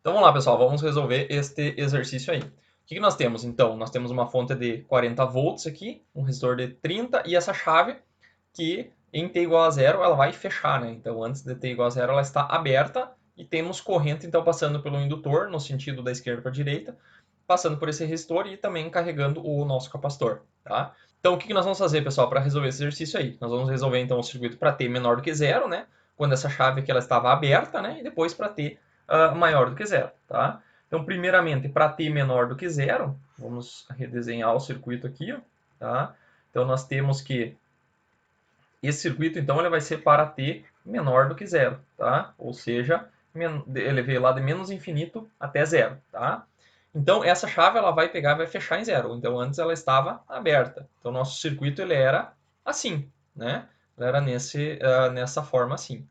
Então vamos lá, pessoal, vamos resolver este exercício aí. O que que nós temos, então? Nós temos uma fonte de 40 volts aqui, um resistor de 30 e essa chave que em t igual a zero ela vai fechar, né? Então antes de t igual a zero ela está aberta e temos corrente então passando pelo indutor no sentido da esquerda para a direita, passando por esse resistor e também carregando o nosso capacitor, tá? Então o que que nós vamos fazer, pessoal, para resolver esse exercício aí? Nós vamos resolver então o circuito para t menor do que zero, né? Quando essa chave aqui ela estava aberta, né? E depois para t maior do que zero, tá? Então, primeiramente, para t menor do que zero, vamos redesenhar o circuito aqui, ó, tá? Então, nós temos que esse circuito, então, ele vai ser para t menor do que zero, tá? Ou seja, ele veio lá de menos infinito até zero, tá? Então, essa chave ela vai pegar e vai fechar em zero. Então, antes ela estava aberta. Então, nosso circuito ele era assim, né? Ele era nessa forma assim,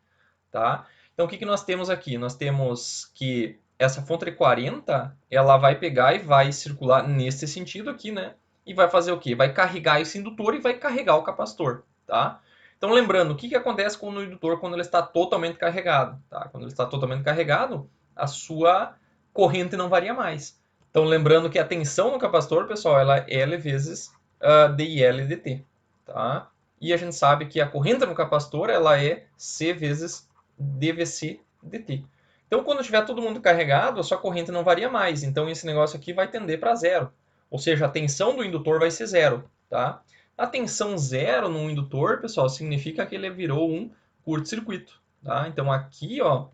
tá? Então, o que que nós temos aqui? Nós temos que essa fonte de 40, ela vai pegar e vai circular nesse sentido aqui, né? E vai fazer o quê? Vai carregar esse indutor e vai carregar o capacitor, tá? Então, lembrando, o que que acontece com o indutor quando ele está totalmente carregado, tá? Quando ele está totalmente carregado, a sua corrente não varia mais. Então, lembrando que a tensão no capacitor, pessoal, ela é L vezes DIL dt, tá? E a gente sabe que a corrente no capacitor, ela é C vezes dVc dt. Então, quando tiver todo mundo carregado, a sua corrente não varia mais. Então, esse negócio aqui vai tender para zero. Ou seja, a tensão do indutor vai ser zero, tá? A tensão zero no indutor, pessoal, significa que ele virou um curto-circuito, tá? Então, aqui, ó,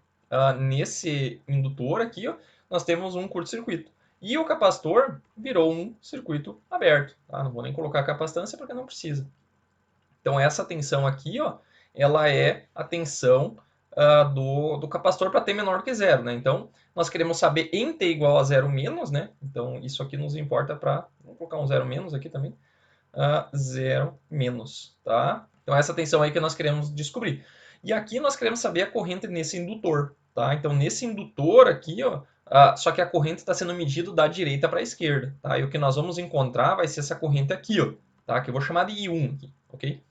nesse indutor aqui, ó, nós temos um curto-circuito. E o capacitor virou um circuito aberto, tá? Não vou nem colocar capacitância porque não precisa. Então, essa tensão aqui, ó, ela é a tensão do capacitor para t menor que zero, né? Então, nós queremos saber em t igual a zero menos, né? Então, isso aqui nos importa para... Vamos colocar um zero menos aqui também. Zero menos, tá? Então, essa tensão aí que nós queremos descobrir. E aqui nós queremos saber a corrente nesse indutor, tá? Então, nesse indutor aqui, ó, só que a corrente está sendo medida da direita para a esquerda, tá? E o que nós vamos encontrar vai ser essa corrente aqui, ó, tá? Que eu vou chamar de I1 aqui, ok?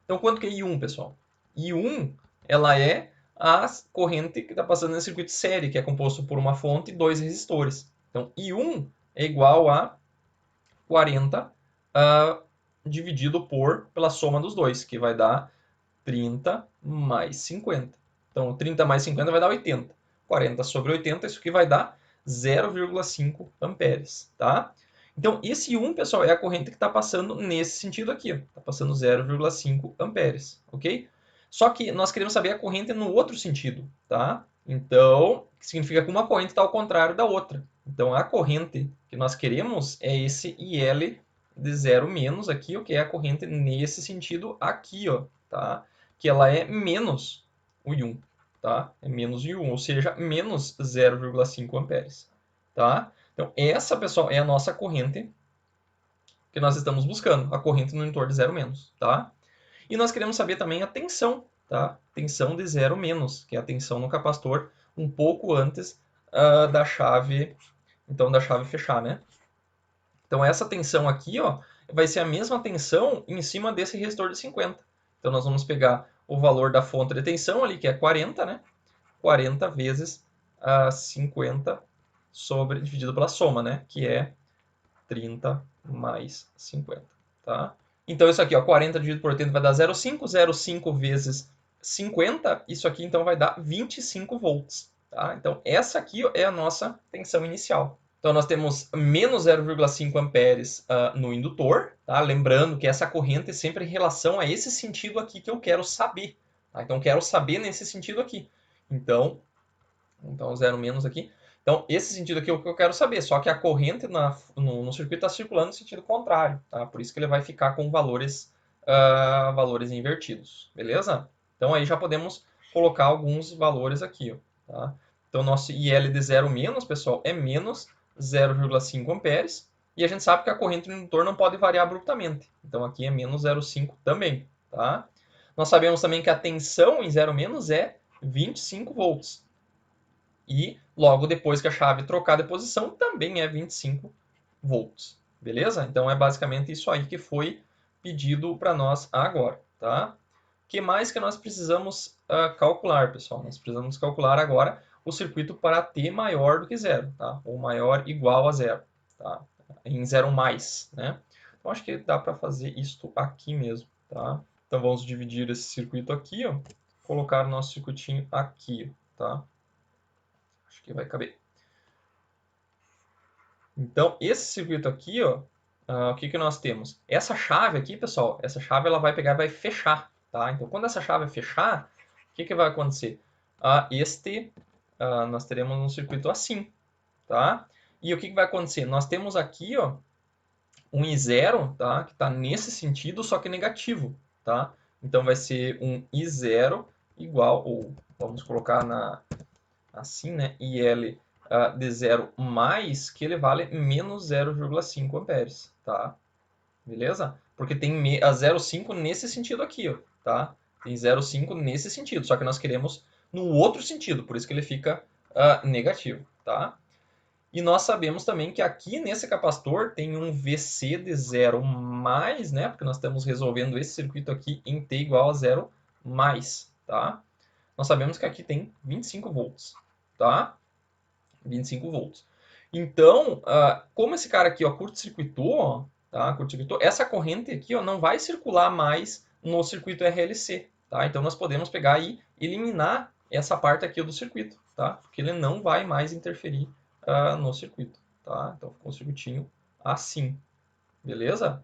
Então, quanto que é I1, pessoal? I1, ela é a corrente que está passando nesse circuito série, que é composto por uma fonte e dois resistores. Então, I1 é igual a 40 dividido pela soma dos dois, que vai dar 30 mais 50. Então, 30 mais 50 vai dar 80. 40 sobre 80, isso aqui vai dar 0,5 amperes, tá? Então, esse 1, pessoal, é a corrente que está passando nesse sentido aqui. Está passando 0,5 amperes, ok? Só que nós queremos saber a corrente no outro sentido, tá? Então, significa que uma corrente está ao contrário da outra. Então, a corrente que nós queremos é esse IL de 0 menos aqui, que é a corrente nesse sentido aqui, ó, tá? Que ela é menos o I1, tá? É menos o I1, ou seja, menos 0,5 amperes, tá? Então, essa, pessoal, é a nossa corrente que nós estamos buscando, a corrente no entorno de zero menos, tá? E nós queremos saber também a tensão, tá? Tensão de zero menos, que é a tensão no capacitor um pouco antes da chave, então da chave fechar, né? Então essa tensão aqui, ó, vai ser a mesma tensão em cima desse resistor de 50. Então nós vamos pegar o valor da fonte de tensão ali, que é 40, né? 40 vezes 50 dividido pela soma, né? Que é 30 mais 50, tá? Então isso aqui, ó, 40 dividido por 80 vai dar 0,5, 0,5 vezes 50, isso aqui então vai dar 25 volts, tá? Então essa aqui ó, é a nossa tensão inicial. Então nós temos menos 0,5 amperes no indutor, tá? Lembrando que essa corrente é sempre em relação a esse sentido aqui que eu quero saber, tá? Então quero saber nesse sentido aqui. Então 0 menos aqui. Então, esse sentido aqui é o que eu quero saber, só que a corrente no circuito está circulando no sentido contrário, tá? Por isso que ele vai ficar com valores invertidos, beleza? Então, aí já podemos colocar alguns valores aqui, ó, tá? Então, nosso IL de 0 menos, pessoal, é menos 0,5 amperes, e a gente sabe que a corrente no indutor não pode variar abruptamente. Então, aqui é menos 0,5 também, tá? Nós sabemos também que a tensão em 0 menos é 25 volts. E logo depois que a chave trocar de posição, também é 25 volts. Beleza? Então é basicamente isso aí que foi pedido para nós agora, tá? O que mais que nós precisamos calcular, pessoal? Nós precisamos calcular agora o circuito para t maior do que zero, tá? Ou maior ou igual a zero, tá? Em zero mais, né? Então, acho que dá para fazer isto aqui mesmo, tá? Então, vamos dividir esse circuito aqui, ó, colocar o nosso circuitinho aqui, tá? Acho que vai caber. Então, esse circuito aqui, ó, o que que nós temos? Essa chave aqui, pessoal, essa chave ela vai pegar e vai fechar, tá? Então, quando essa chave fechar, o que que vai acontecer? Nós teremos um circuito assim, tá? E o que que vai acontecer? Nós temos aqui, ó, um I0, tá? Que está nesse sentido, só que negativo, tá? Então, vai ser um I0 igual, ou vamos colocar assim, né? IL de 0 mais, que ele vale menos 0,5 amperes, tá? Beleza? Porque tem a 0,5 nesse sentido aqui, ó, tá? Tem 0,5 nesse sentido, só que nós queremos no outro sentido, por isso que ele fica negativo, tá? E nós sabemos também que aqui nesse capacitor tem um VC de 0 mais, né? Porque nós estamos resolvendo esse circuito aqui em T igual a 0 mais, tá? Nós sabemos que aqui tem 25 volts, tá? 25 volts. Então, como esse cara aqui, ó, curto-circuitou, tá? Curto-circuitou, essa corrente aqui, ó, não vai circular mais no circuito RLC, tá? Então, nós podemos pegar e eliminar essa parte aqui do circuito, tá? Porque ele não vai mais interferir no circuito, tá? Então, ficou um circuitinho assim, beleza?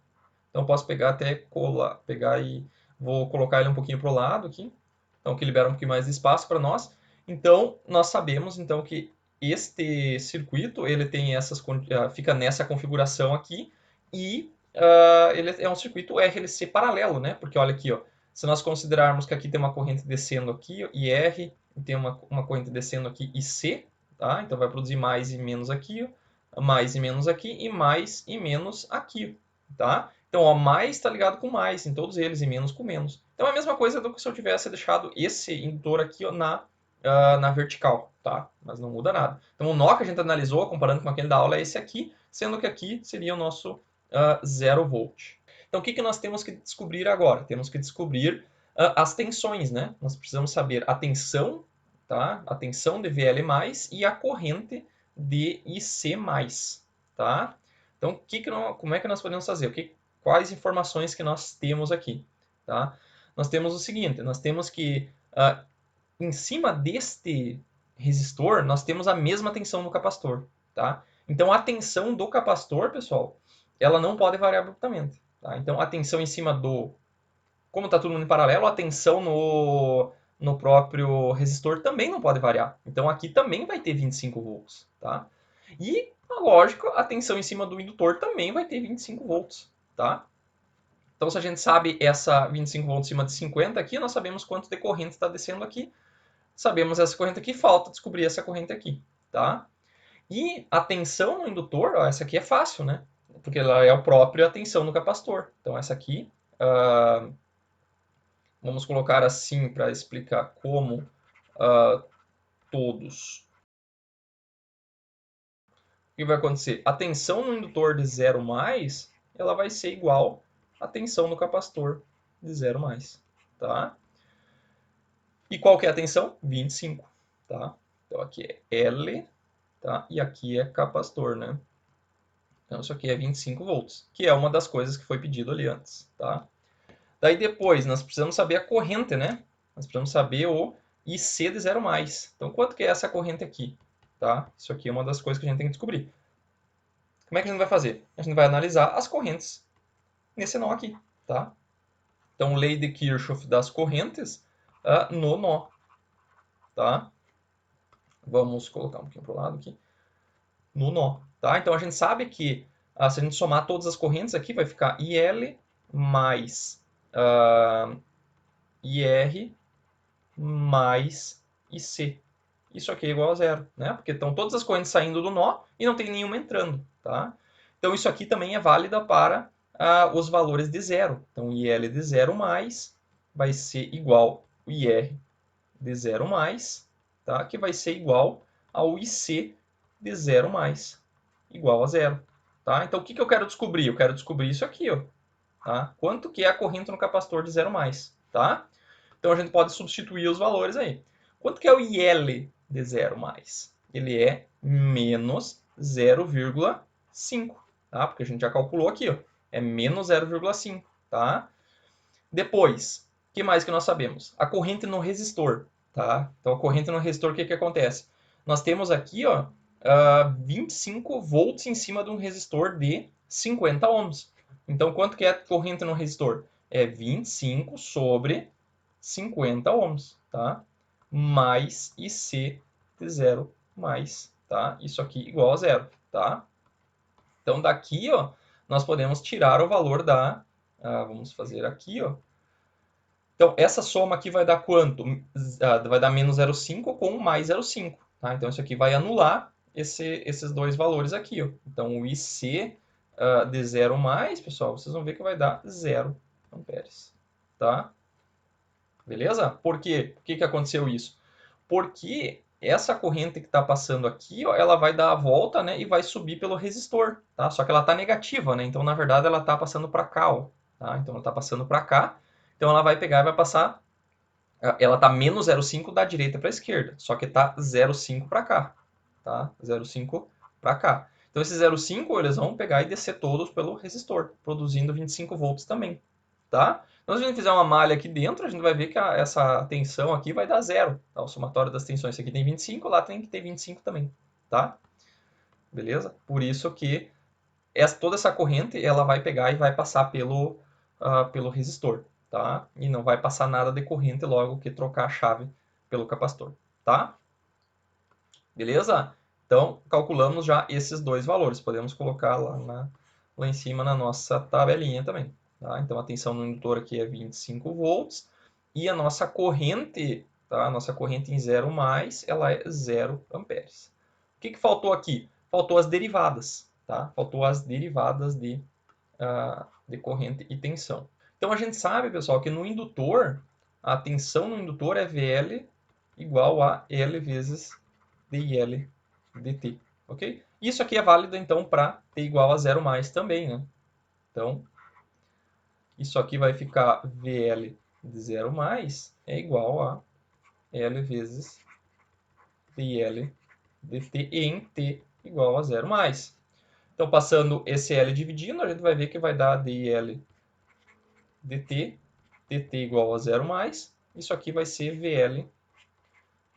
Então, eu posso pegar até colar, pegar e vou colocar ele um pouquinho para o lado aqui, então que libera um pouquinho mais de espaço para nós. Então, nós sabemos então que este circuito ele tem fica nessa configuração aqui e ele é um circuito RLC paralelo, né? Porque olha aqui, ó, se nós considerarmos que aqui tem uma corrente descendo aqui, ó, IR, e tem uma corrente descendo aqui, IC, tá? Então vai produzir mais e menos aqui, ó, mais e menos aqui e mais e menos aqui, tá? Então, ó, mais está ligado com mais em todos eles e menos com menos. Então, é a mesma coisa do que se eu tivesse deixado esse indutor aqui ó, na vertical, tá? Mas não muda nada. Então, o nó que a gente analisou, comparando com aquele da aula, é esse aqui, sendo que aqui seria o nosso 0 volt. Então, o que, que nós temos que descobrir agora? Temos que descobrir as tensões, né? Nós precisamos saber a tensão, tá? A tensão de VL+, e a corrente de IC+, tá? Então, como é que nós podemos fazer? Quais informações que nós temos aqui, tá? Nós temos o seguinte, nós temos que em cima deste resistor, nós temos a mesma tensão no capacitor, tá? Então, a tensão do capacitor, pessoal, ela não pode variar abruptamente, tá? Então, a tensão em cima como está tudo em paralelo, a tensão no próprio resistor também não pode variar. Então, aqui também vai ter 25 volts, tá? E, lógico, a tensão em cima do indutor também vai ter 25 volts, tá? Então, se a gente sabe essa 25 volts em cima de 50 aqui, nós sabemos quanto de corrente está descendo aqui. Sabemos essa corrente aqui, falta descobrir essa corrente aqui, tá? E a tensão no indutor, ó, essa aqui é fácil, né? Porque ela é a própria tensão no capacitor. Então, essa aqui, vamos colocar assim para explicar como todos. O que vai acontecer? A tensão no indutor de 0 mais, ela vai ser igual à tensão no capacitor de 0 mais, tá? E qual que é a tensão? 25, tá? Então aqui é L, tá? E aqui é capacitor, né? Então isso aqui é 25 volts, que é uma das coisas que foi pedido ali antes, tá? Daí depois nós precisamos saber a corrente, né? Nós precisamos saber o IC de 0 mais. Então quanto que é essa corrente aqui, tá? Isso aqui é uma das coisas que a gente tem que descobrir. Como é que a gente vai fazer? A gente vai analisar as correntes nesse nó aqui, tá? Então, lei de Kirchhoff das correntes no nó, tá? Vamos colocar um pouquinho para o lado aqui. No nó, tá? Então, a gente sabe que se a gente somar todas as correntes aqui, vai ficar IL mais IR mais IC. Isso aqui é igual a zero, né? Porque estão todas as correntes saindo do nó e não tem nenhuma entrando, tá? Então, isso aqui também é válida para os valores de zero. Então, IL de 0 mais vai ser igual ao IR de 0 mais, tá? Que vai ser igual ao IC de 0 mais, igual a zero. Tá? Então, o que eu quero descobrir? Eu quero descobrir isso aqui, ó, tá? Quanto que é a corrente no capacitor de 0 mais, tá? Então, a gente pode substituir os valores aí. Quanto que é o IL de 0 mais? Ele é menos 0,5, tá? Porque a gente já calculou aqui, ó. É menos 0,5, tá? Depois, o que mais que nós sabemos? A corrente no resistor, tá? Então, a corrente no resistor, o que que acontece? Nós temos aqui, ó, 25 volts em cima de um resistor de 50 ohms. Então, quanto que é a corrente no resistor? É 25 sobre 50 ohms, tá? Mais IC de 0 mais, tá? Isso aqui igual a zero, tá? Então, daqui, ó, nós podemos tirar o valor da... vamos fazer aqui, ó. Então, essa soma aqui vai dar quanto? Vai dar menos 0,5 com mais 0,5. Tá? Então, isso aqui vai anular esses dois valores aqui. Ó. Então, o IC de 0 mais, pessoal, vocês vão ver que vai dar 0 amperes. Tá? Beleza? Por quê? Por que que aconteceu isso? Porque essa corrente que está passando aqui, ó, ela vai dar a volta, né, e vai subir pelo resistor. Tá? Só que ela está negativa, né? Então, na verdade, ela está passando para cá. Ó, tá? Então, ela está passando para cá. Então, ela vai pegar e vai passar... Ela está menos 0,5 da direita para a esquerda. Só que está 0,5 para cá. Tá? 0,5 para cá. Então, esses 0,5 eles vão pegar e descer todos pelo resistor, produzindo 25 volts também. Tá? Então, se a gente fizer uma malha aqui dentro, a gente vai ver que essa tensão aqui vai dar zero. Tá? O somatório das tensões, esse aqui tem 25, lá tem que ter 25 também. Tá? Beleza? Por isso que toda essa corrente ela vai pegar e vai passar pelo resistor. Tá? E não vai passar nada de corrente logo que trocar a chave pelo capacitor. Tá? Beleza? Então, calculamos já esses dois valores. Podemos colocar lá em cima na nossa tabelinha também. Tá? Então, a tensão no indutor aqui é 25 volts. E a nossa corrente, tá? A nossa corrente em 0 mais, ela é 0 amperes. O que que faltou aqui? Faltou as derivadas. Tá? Faltou as derivadas de corrente e tensão. Então, a gente sabe, pessoal, que no indutor, a tensão no indutor é VL igual a L vezes DIL dt, ok? Isso aqui é válido, então, para T igual a 0 mais também, né? Então, isso aqui vai ficar VL de 0 mais é igual a L vezes DIL dt em T igual a 0 mais. Então, passando esse L dividindo, a gente vai ver que vai dar DIL dt, dt igual a 0 mais. Isso aqui vai ser VL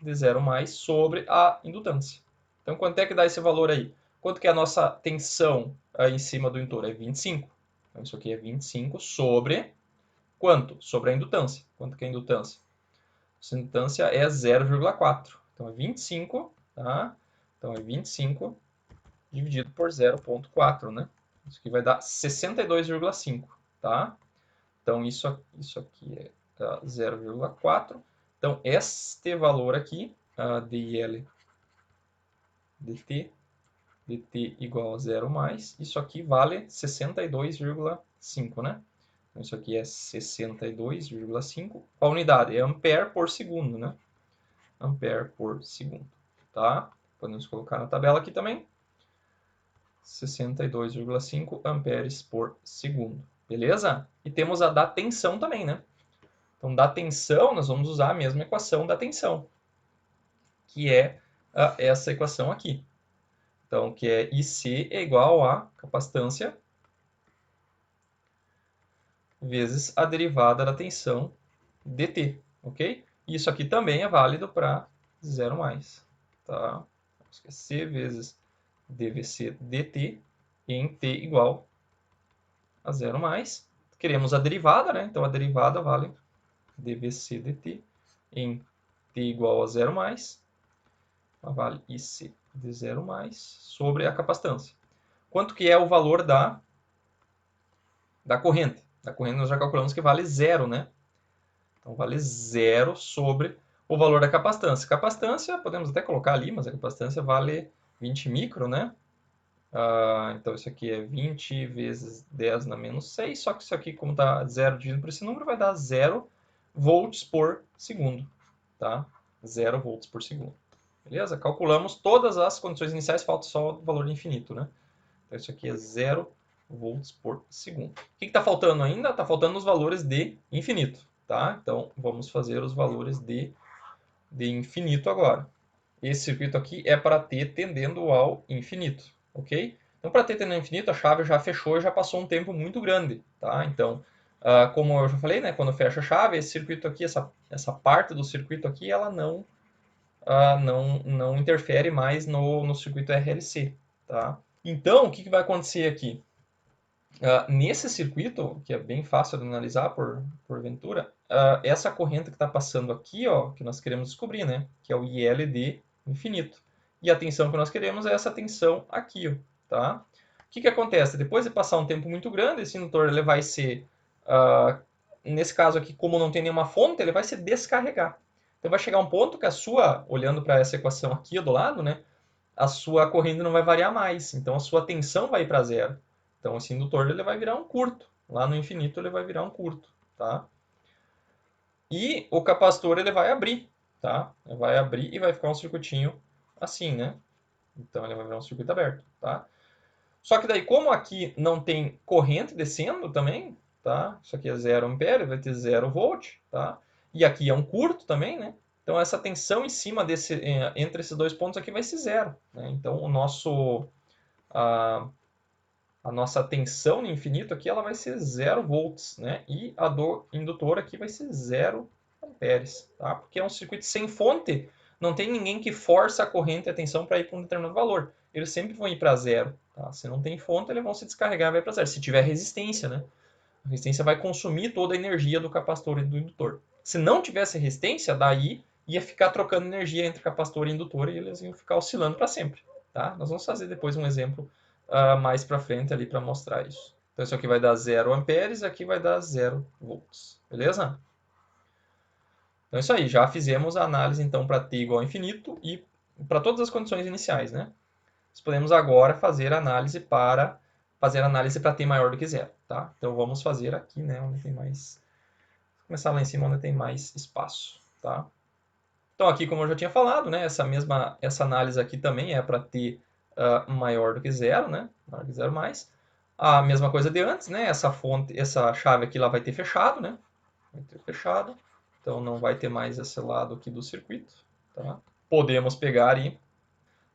de 0 mais sobre a indutância. Então, quanto é que dá esse valor aí? Quanto que é a nossa tensão aí em cima do indutor? É 25. Então, isso aqui é 25 sobre quanto? Sobre a indutância. Quanto que é a indutância? A indutância é 0,4. Então, é 25, tá? Então, é 25 dividido por 0,4, né? Isso aqui vai dar 62,5, tá? Então, isso aqui é 0,4. Então, este valor aqui, DIL dt, dt igual a 0 mais, isso aqui vale 62,5, né? Então, isso aqui é 62,5. A unidade é ampere por segundo, né? Ampere por segundo, tá? Podemos colocar na tabela aqui também. 62,5 amperes por segundo, beleza? E temos a da tensão também, né? Então, da tensão, nós vamos usar a mesma equação da tensão, que é essa equação aqui. Então, que é IC é igual a capacitância vezes a derivada da tensão dt, ok? Isso aqui também é válido para 0 mais, tá? C vezes dVc dt em t igual a 0 mais. Queremos a derivada, né? Então, a derivada vale dVc dt em t igual a 0 mais, vale IC de 0 mais sobre a capacitância. Quanto que é o valor da corrente? Da corrente nós já calculamos que vale 0, né? Então, vale 0 sobre o valor da capacitância. Capacitância, podemos até colocar ali, mas a capacitância vale 20 micro, né? Então, isso aqui é 20 vezes 10 na menos 6, só que isso aqui, como está 0 dividido por esse número, vai dar 0 volts por segundo, tá? 0 volts por segundo. Beleza? Calculamos todas as condições iniciais, falta só o valor infinito, né? Então, isso aqui é 0 volts por segundo. O que está faltando ainda? Está faltando os valores de infinito, tá? Então, vamos fazer os valores de infinito agora. Esse circuito aqui é para T tendendo ao infinito, ok? Então, para T tendendo ao infinito, a chave já fechou e já passou um tempo muito grande, tá? Então, como eu já falei, né, quando fecha a chave, esse circuito aqui, essa parte do circuito aqui, ela não interfere mais no circuito RLC, tá? Então, o que vai acontecer aqui? Nesse circuito, que é bem fácil de analisar porventura, essa corrente que está passando aqui, ó, que nós queremos descobrir, né? Que é o ILD infinito. E a tensão que nós queremos é essa tensão aqui, ó, tá? O que acontece? Depois de passar um tempo muito grande, esse indutor ele vai ser, nesse caso aqui, como não tem nenhuma fonte, ele vai se descarregar. Então vai chegar um ponto que a sua, olhando para essa equação aqui do lado, né? A sua corrente não vai variar mais. Então a sua tensão vai ir para zero. Então esse indutor ele vai virar um curto. Lá no infinito ele vai virar um curto, tá? E o capacitor ele vai abrir, tá? Ele vai abrir e vai ficar um circuitinho assim, né? Então ele vai virar um circuito aberto, tá? Só que daí, como aqui não tem corrente descendo também, tá? Isso aqui é 0 ampere, vai ter 0 volt, tá? E aqui é um curto também, né? Então essa tensão em cima entre esses dois pontos aqui vai ser zero, né? Então a nossa tensão no infinito aqui ela vai ser 0 volts, né? E a do indutor aqui vai ser 0 amperes, tá? Porque é um circuito sem fonte, não tem ninguém que força a corrente e a tensão para ir para um determinado valor. Eles sempre vão ir para zero, tá? Se não tem fonte, eles vão se descarregar e vai para zero. Se tiver resistência, né? A resistência vai consumir toda a energia do capacitor e do indutor. Se não tivesse resistência, daí ia ficar trocando energia entre capacitor e indutor e eles iam ficar oscilando para sempre, tá? Nós vamos fazer depois um exemplo mais para frente ali para mostrar isso. Então isso aqui vai dar 0 amperes, aqui vai dar 0 volts, beleza? Então é isso aí, já fizemos a análise então para t igual a infinito e para todas as condições iniciais, né? Nós podemos agora fazer análise para t maior do que zero, tá? Então vamos fazer aqui, né, onde tem mais, vou começar lá em cima onde tem mais espaço, tá? Então aqui, como eu já tinha falado, né, essa análise aqui também é para t maior do que zero, né? Maior do que zero mais. A mesma coisa de antes, né? Essa chave aqui lá vai ter fechado, né? Vai ter fechado. Então não vai ter mais esse lado aqui do circuito, tá? Podemos pegar e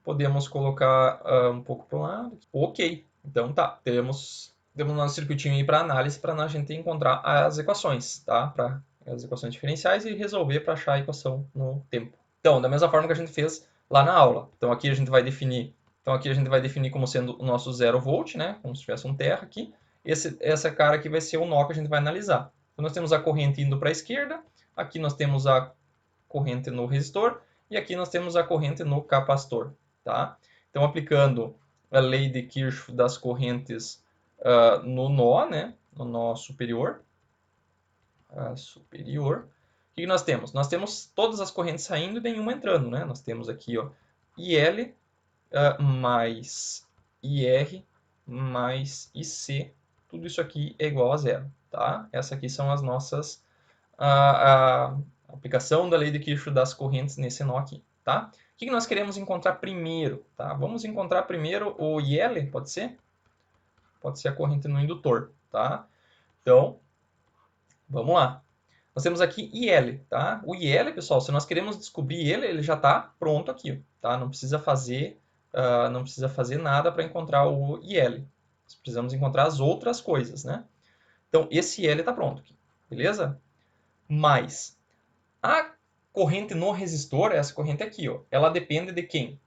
podemos colocar um pouco para o lado. Ok, então tá, temos nosso circuitinho aí para análise para a gente encontrar as equações, tá? Para as equações diferenciais e resolver para achar a equação no tempo. Então, da mesma forma que a gente fez lá na aula. Então aqui a gente vai definir como sendo o nosso 0 volt, né? Como se tivesse um terra aqui. Essa cara aqui vai ser o nó que a gente vai analisar. Então nós temos a corrente indo para a esquerda, aqui nós temos a corrente no resistor e aqui nós temos a corrente no capacitor, tá? Então aplicando a lei de Kirchhoff das correntes no nó, né? No nó superior, o que nós temos? Nós temos todas as correntes saindo e nenhuma entrando, né? Nós temos aqui, ó, IL mais IR mais IC, tudo isso aqui é igual a zero, tá? Essas aqui são as nossas a aplicação da lei de Kirchhoff das correntes nesse nó aqui, tá? O que nós queremos encontrar primeiro, tá? Vamos encontrar primeiro o IL, pode ser? Pode ser a corrente no indutor, tá? Então, vamos lá. Nós temos aqui IL, tá? O IL, pessoal, se nós queremos descobrir ele já está pronto aqui, tá? Não precisa fazer nada para encontrar o IL. Nós precisamos encontrar as outras coisas, né? Então, esse IL está pronto aqui, beleza? Mas a corrente no resistor, essa corrente aqui, ó, ela depende de quem?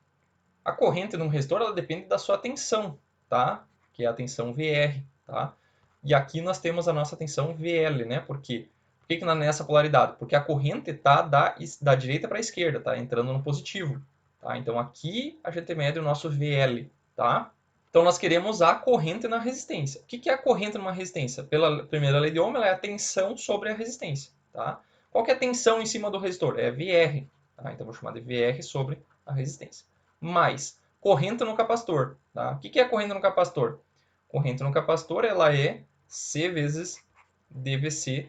A corrente no resistor, ela depende da sua tensão, tá? Que é a tensão VR, tá? E aqui nós temos a nossa tensão VL, né? Por quê? Por que não é nessa polaridade? Porque a corrente está da direita para a esquerda, tá? Entrando no positivo, tá? Então aqui a gente mede o nosso VL, tá? Então nós queremos a corrente na resistência. O que é a corrente numa resistência? Pela primeira lei de Ohm, ela é a tensão sobre a resistência, tá? Qual que é a tensão em cima do resistor? É VR, tá? Então vou chamar de VR sobre a resistência. Mais corrente no capacitor, tá? O que é a corrente no capacitor? Corrente no capacitor, ela é C vezes dVc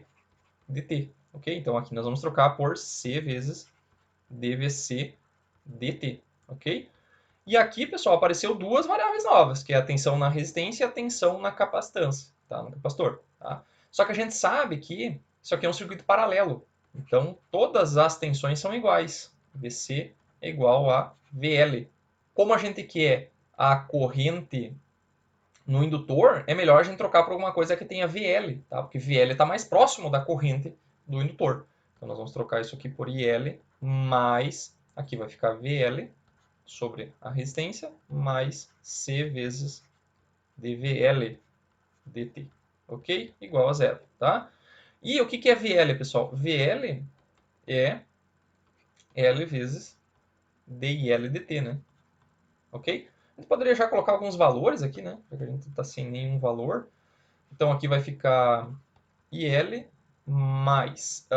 dt, ok? Então aqui nós vamos trocar por C vezes dVc dt, ok? E aqui, pessoal, apareceu duas variáveis novas, que é a tensão na resistência e a tensão na capacitância, tá? No capacitor, tá? Só que a gente sabe que isso aqui é um circuito paralelo. Então, todas as tensões são iguais. VC é igual a VL. Como a gente quer a corrente no indutor, é melhor a gente trocar por alguma coisa que tenha VL, tá? Porque VL está mais próximo da corrente do indutor. Então nós vamos trocar isso aqui por IL, mais, aqui vai ficar VL sobre a resistência, mais C vezes dVL dt, ok? Igual a zero, tá? E o que é VL, pessoal? VL é L vezes DIL dt, né? Ok? A gente poderia já colocar alguns valores aqui, né? Já que a gente está sem nenhum valor. Então aqui vai ficar IL mais,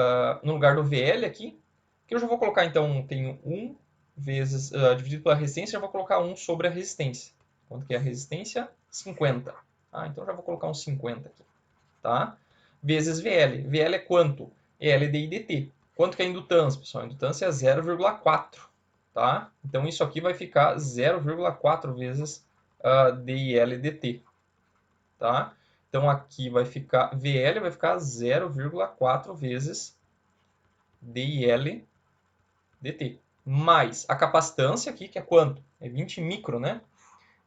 no lugar do VL aqui, que eu já vou colocar então, tenho 1 vezes, dividido pela resistência, eu vou colocar 1 sobre a resistência. Quanto que é a resistência? 50. Então já vou colocar um 50 aqui, tá? Vezes VL. VL é quanto? É L dI dt. Quanto que é a indutância, pessoal? A indutância é 0,4, tá? Então isso aqui vai ficar 0,4 vezes DIL dt, tá? Então aqui vai ficar, VL vai ficar 0,4 vezes DIL dt. Mais a capacitância aqui, que é quanto? É 20 micro, né?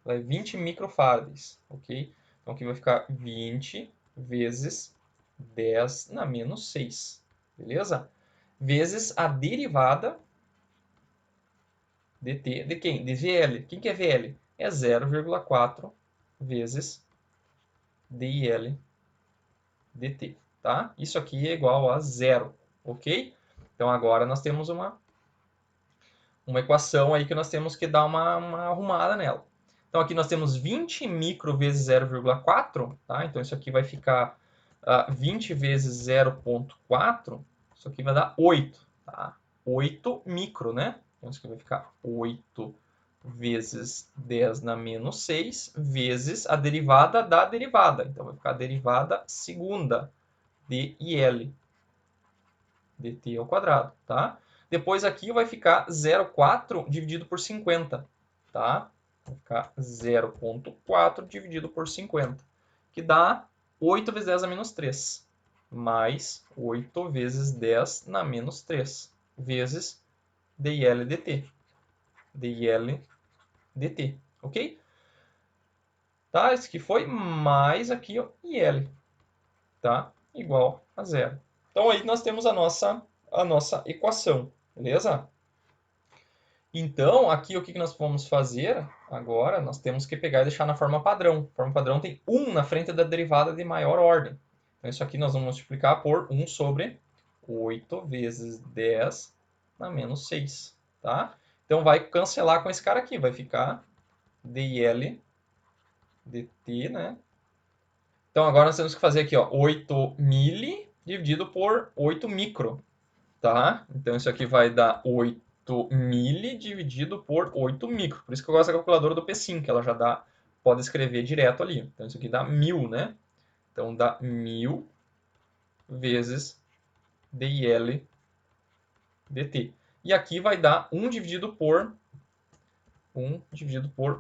Vai 20 microfarads, ok? Então aqui vai ficar 20 vezes 10 na menos 6, beleza? Vezes a derivada dt de quem? De VL. Quem que é VL? É 0,4 vezes DIL dt, tá? Isso aqui é igual a zero, ok? Então agora nós temos uma equação aí que nós temos que dar uma arrumada nela. Então aqui nós temos 20 micro vezes 0,4, tá? Então isso aqui vai ficar 20 vezes 0,4, isso aqui vai dar 8, tá? 8 micro, né? Então isso aqui vai ficar 8 vezes 10 na menos 6, vezes a derivada da derivada. Então vai ficar a derivada segunda de IL dt ao quadrado, tá? Depois aqui vai ficar 0,4 dividido por 50, tá? Vai ficar 0,4 dividido por 50, que dá 8 vezes 10 a menos 3, mais 8 vezes 10 na menos 3, vezes DIL dt. DIL dt, ok? Tá? Esse aqui foi mais aqui, ó, IL, tá? Igual a zero. Então aí nós temos a nossa equação, beleza? Então, aqui o que nós vamos fazer agora? Nós temos que pegar e deixar na forma padrão. A forma padrão tem 1 na frente da derivada de maior ordem. Então, isso aqui nós vamos multiplicar por 1 sobre 8 vezes 10 na menos 6, tá? Então, vai cancelar com esse cara aqui. Vai ficar DIL dt, né? Então, agora nós temos que fazer aqui, ó, 8 mili dividido por 8 micro, tá? Então, isso aqui vai dar 8 mili dividido por 8 micro. Por isso que eu gosto da calculadora do P5, que ela já dá, pode escrever direto ali. Então, isso aqui dá 1000, né? Então, dá 1000 vezes DIL dt. E aqui vai dar 1 dividido por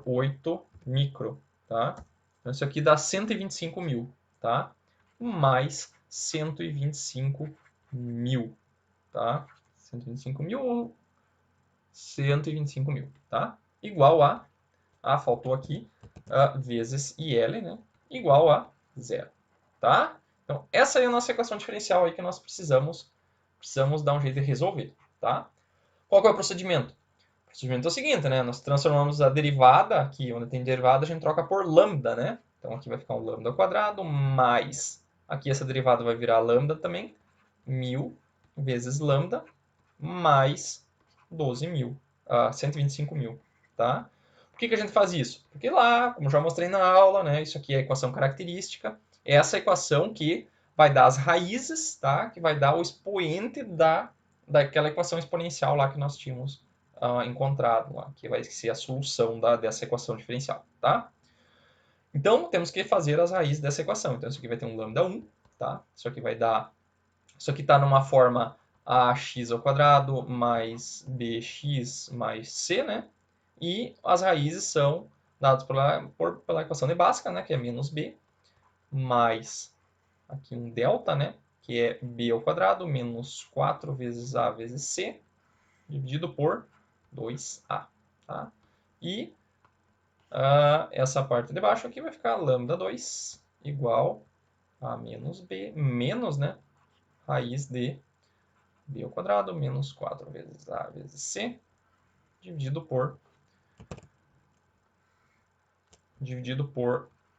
8 micro, tá? Então, isso aqui dá 125 mil, tá? Mais 125 mil, tá? 125 mil, 125 mil, tá? Igual faltou aqui, vezes IL, né? Igual a zero, tá? Então, essa é a nossa equação diferencial aí que nós precisamos dar um jeito de resolver, tá? Qual que é o procedimento? O procedimento é o seguinte, né? Nós transformamos a derivada, aqui onde tem derivada, a gente troca por lambda, né? Então, aqui vai ficar um lambda ao quadrado, mais, aqui essa derivada vai virar lambda também, 1000 vezes lambda, mais 12 mil, 125 mil, tá? Por que a gente faz isso? Porque lá, como já mostrei na aula, né? Isso aqui é a equação característica, é essa equação que vai dar as raízes, tá? Que vai dar o expoente daquela equação exponencial lá que nós tínhamos encontrado lá, que vai ser a solução dessa equação diferencial, tá? Então, temos que fazer as raízes dessa equação. Então, isso aqui vai ter um lambda 1, tá? Isso aqui vai dar... Isso aqui está numa forma ax ao quadrado mais bx mais c, né? E as raízes são dadas pela equação de Bhaskara, né? Que é menos b, mais aqui um delta, né? Que é b ao quadrado menos 4 vezes a vezes c, dividido por 2A, tá? E essa parte de baixo aqui vai ficar lambda 2 igual a menos B, menos, né, raiz de B ao quadrado menos 4 vezes A vezes C, dividido por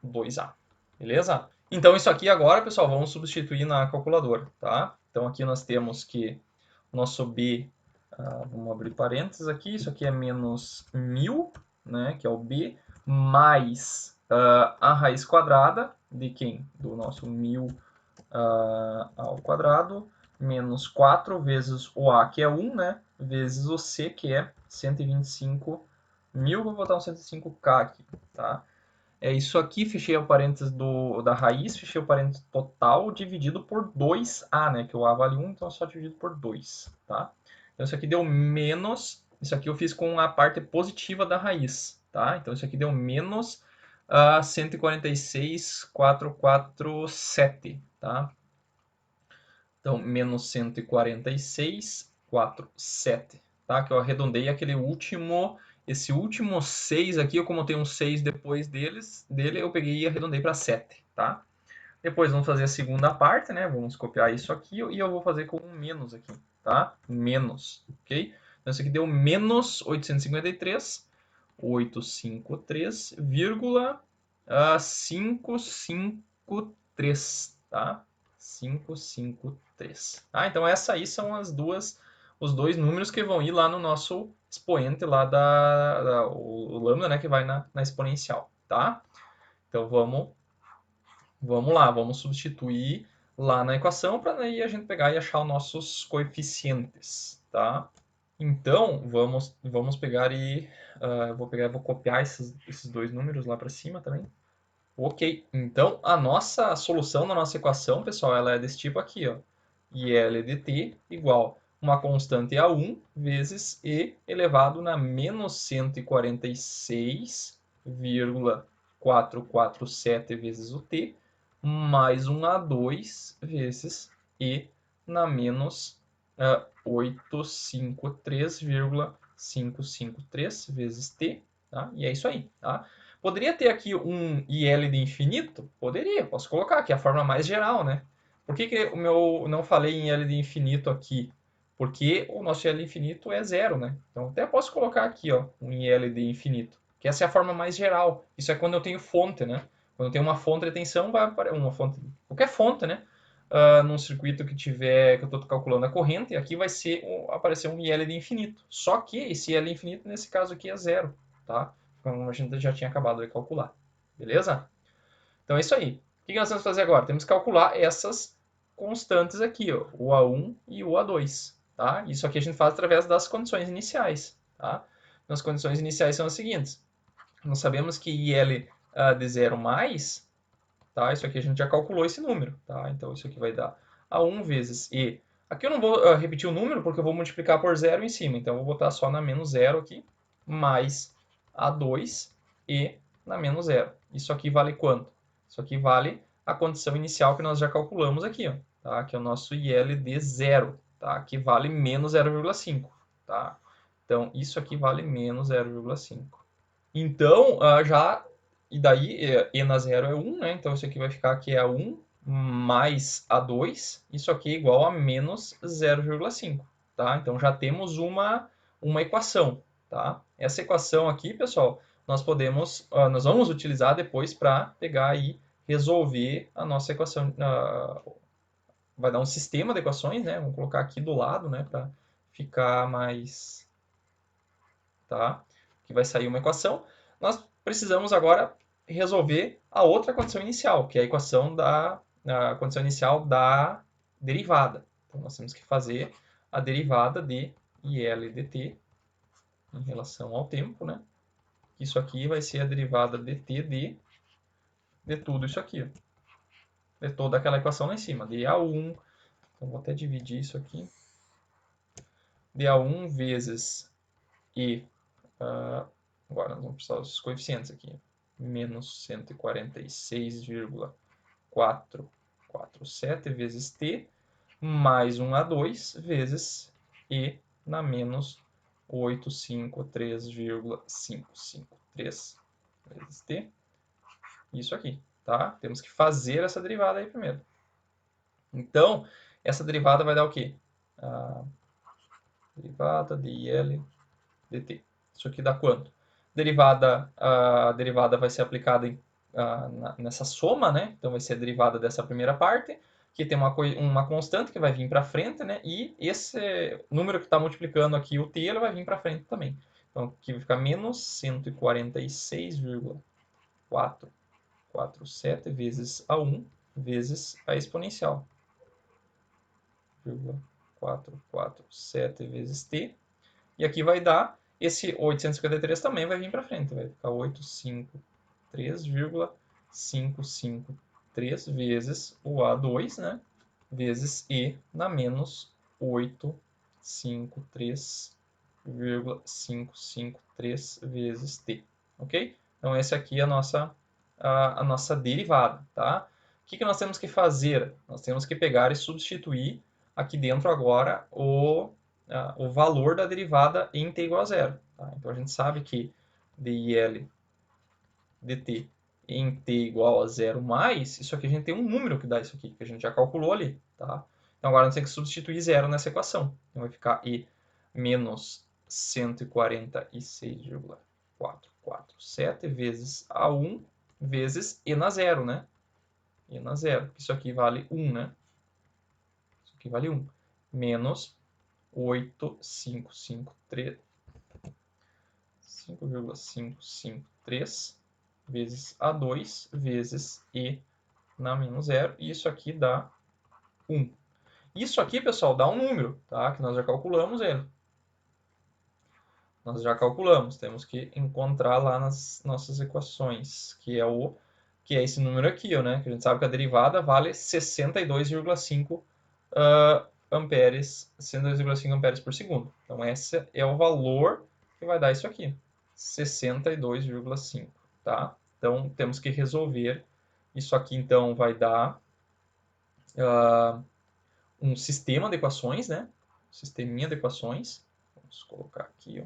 2A, beleza? Então isso aqui agora, pessoal, vamos substituir na calculadora, tá? Então aqui nós temos que o nosso B, vamos abrir parênteses aqui, isso aqui é menos 1000, né, que é o B, mais a raiz quadrada de quem? Do nosso 1000 ao quadrado, menos 4 vezes o A, que é 1, né, vezes o C, que é 125.000, vou botar um 105K aqui, tá? É isso aqui, fechei o parênteses da raiz, fechei o parênteses total dividido por 2A, né? Que o A vale 1, então é só dividido por 2, tá? Então isso aqui deu menos, isso aqui eu fiz com a parte positiva da raiz, tá? Então isso aqui deu menos 146.447, tá? Então menos 146.47, tá? Que eu arredondei aquele último... Esse último 6 aqui, como eu tenho um 6 depois dele, eu peguei e arredondei para 7, tá? Depois vamos fazer a segunda parte, né? Vamos copiar isso aqui e eu vou fazer com um menos aqui, tá? Menos, ok? Então isso aqui deu menos 853,553, tá? 553. Tá? Então essas aí são os dois números que vão ir lá no nosso expoente lá o lambda, né, que vai na exponencial, tá? Então vamos lá, vamos substituir lá na equação para aí a gente pegar e achar os nossos coeficientes, tá? Então vamos pegar e eu vou copiar esses dois números lá para cima também. Ok, então a nossa solução da nossa equação, pessoal, ela é desse tipo aqui, ó. IL de t igual uma constante A1 vezes E elevado na menos 146,447 vezes o t, mais um A2 vezes E na menos 853,553 vezes t, tá? E é isso aí, tá? Poderia ter aqui um IL de infinito? Poderia, posso colocar aqui a forma mais geral, né? Por que o meu não falei em L de infinito aqui? Porque o nosso L de infinito é zero, né? Então até posso colocar aqui, ó, um IL de infinito, que essa é a forma mais geral. Isso é quando eu tenho fonte, né? Quando eu tenho uma fonte de tensão, vai aparecer uma fonte, qualquer fonte, né? Num circuito que tiver, que eu estou calculando a corrente, aqui vai aparecer um IL de infinito. Só que esse IL de infinito, nesse caso aqui, é zero, tá? Como a gente já tinha acabado de calcular. Beleza? Então é isso aí. O que nós temos que fazer agora? Temos que calcular essas constantes aqui, ó, o A1 e o A2. Tá? Isso aqui a gente faz através das condições iniciais. Tá? Então, as condições iniciais são as seguintes. Nós sabemos que IL de 0 mais, tá? Isso aqui a gente já calculou esse número. Tá? Então isso aqui vai dar A1 vezes E. Aqui eu não vou repetir o número porque eu vou multiplicar por zero em cima. Então eu vou botar só na menos zero aqui, mais A2 E na menos zero. Isso aqui vale quanto? Isso aqui vale a condição inicial que nós já calculamos aqui, ó, tá? Que é o nosso IL de zero, tá? Que vale menos 0,5, tá? Então, isso aqui vale menos 0,5. Então, e daí, E na zero é 1, né? Então, isso aqui vai ficar que é 1 mais A2, isso aqui é igual a menos 0,5, tá? Então, já temos uma equação, tá? Essa equação aqui, pessoal, nós vamos utilizar depois para pegar e resolver a nossa equação. Vai dar um sistema de equações, né? Vamos colocar aqui do lado, né? Para ficar mais, tá? Que vai sair uma equação. Nós precisamos agora resolver a outra condição inicial, que é a condição inicial da derivada. Então, nós temos que fazer a derivada de IL dt em relação ao tempo, né? Isso aqui vai ser a derivada dt de tudo isso aqui, ó. De toda aquela equação lá em cima, de A1, então vou até dividir isso aqui, de A1 vezes E, agora nós vamos precisar dos coeficientes aqui, menos 146,447 vezes T, mais um A2 vezes E na menos 853,553 vezes t. Isso aqui, tá? Temos que fazer essa derivada aí primeiro. Então, essa derivada vai dar o quê? A derivada de IL dt. Isso aqui dá quanto? A derivada vai ser aplicada nessa soma, né? Então vai ser a derivada dessa primeira parte, que tem uma constante que vai vir para frente, né? E esse número que está multiplicando aqui, o t, ele vai vir para frente também. Então aqui vai ficar menos 146,447 vezes a1 vezes a exponencial. 447 vezes t. E aqui vai dar, esse 853 também vai vir para frente, vai ficar 853,553 vezes o A2, né? Vezes E na menos 853,553 vezes T, ok? Então, essa aqui é a nossa derivada, tá? O que nós temos que fazer? Nós temos que pegar e substituir aqui dentro agora o valor da derivada em t igual a zero. Tá? Então, a gente sabe que dIL dt em t igual a zero mais, isso aqui a gente tem um número que dá isso aqui, que a gente já calculou ali. Tá? Então, agora a gente tem que substituir zero nessa equação. Então, vai ficar e menos 146,447 vezes a1 vezes e na zero, né? E na zero. Isso aqui vale 1, né? Isso aqui vale 1. Menos 5,553 vezes A2 vezes E na menos zero. E isso aqui dá 1. Isso aqui, pessoal, dá um número, tá? Que nós já calculamos ele. Nós já calculamos. Temos que encontrar lá nas nossas equações, que é esse número aqui, ó, né? Que a gente sabe que a derivada vale 62,5 amperes, 62,5 amperes por segundo. Então, esse é o valor que vai dar isso aqui, 62,5, tá? Então, temos que resolver. Isso aqui, então, vai dar um sistema de equações, né? Sisteminha de equações. Vamos colocar aqui, ó.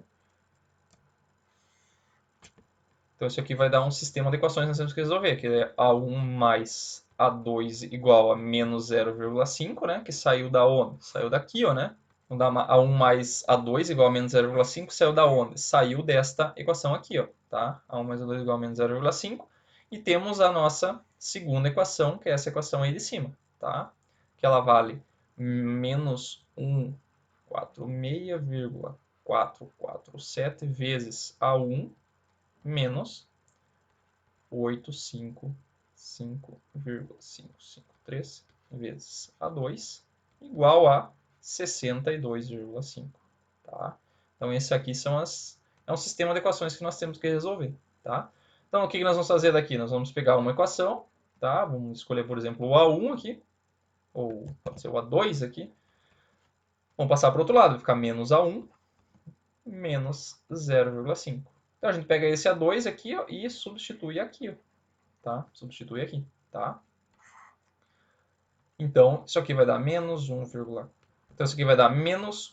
Então, isso aqui vai dar um sistema de equações que nós temos que resolver, que é A1 mais A2 igual a menos 0,5, né? Que saiu da onde? Saiu daqui, ó, né? Então, A1 mais A2 igual a menos 0,5 saiu da onde? Saiu desta equação aqui, ó, tá? A1 mais A2 igual a menos 0,5. E temos a nossa segunda equação, que é essa equação aí de cima, tá? Que ela vale menos 146,447 vezes A1 menos 855,553 vezes A2 igual a 62,5. Tá? Então, esse aqui é um sistema de equações que nós temos que resolver. Tá? Então, o que nós vamos fazer daqui? Nós vamos pegar uma equação, tá? Vamos escolher, por exemplo, o A1 aqui, ou pode ser o A2 aqui. Vamos passar para o outro lado, vai ficar menos A1 menos 0,5. Então, a gente pega esse A2 aqui, ó, e substitui aqui, ó, tá? Substitui aqui, tá? Então, isso aqui vai dar menos 1, então, isso aqui vai dar menos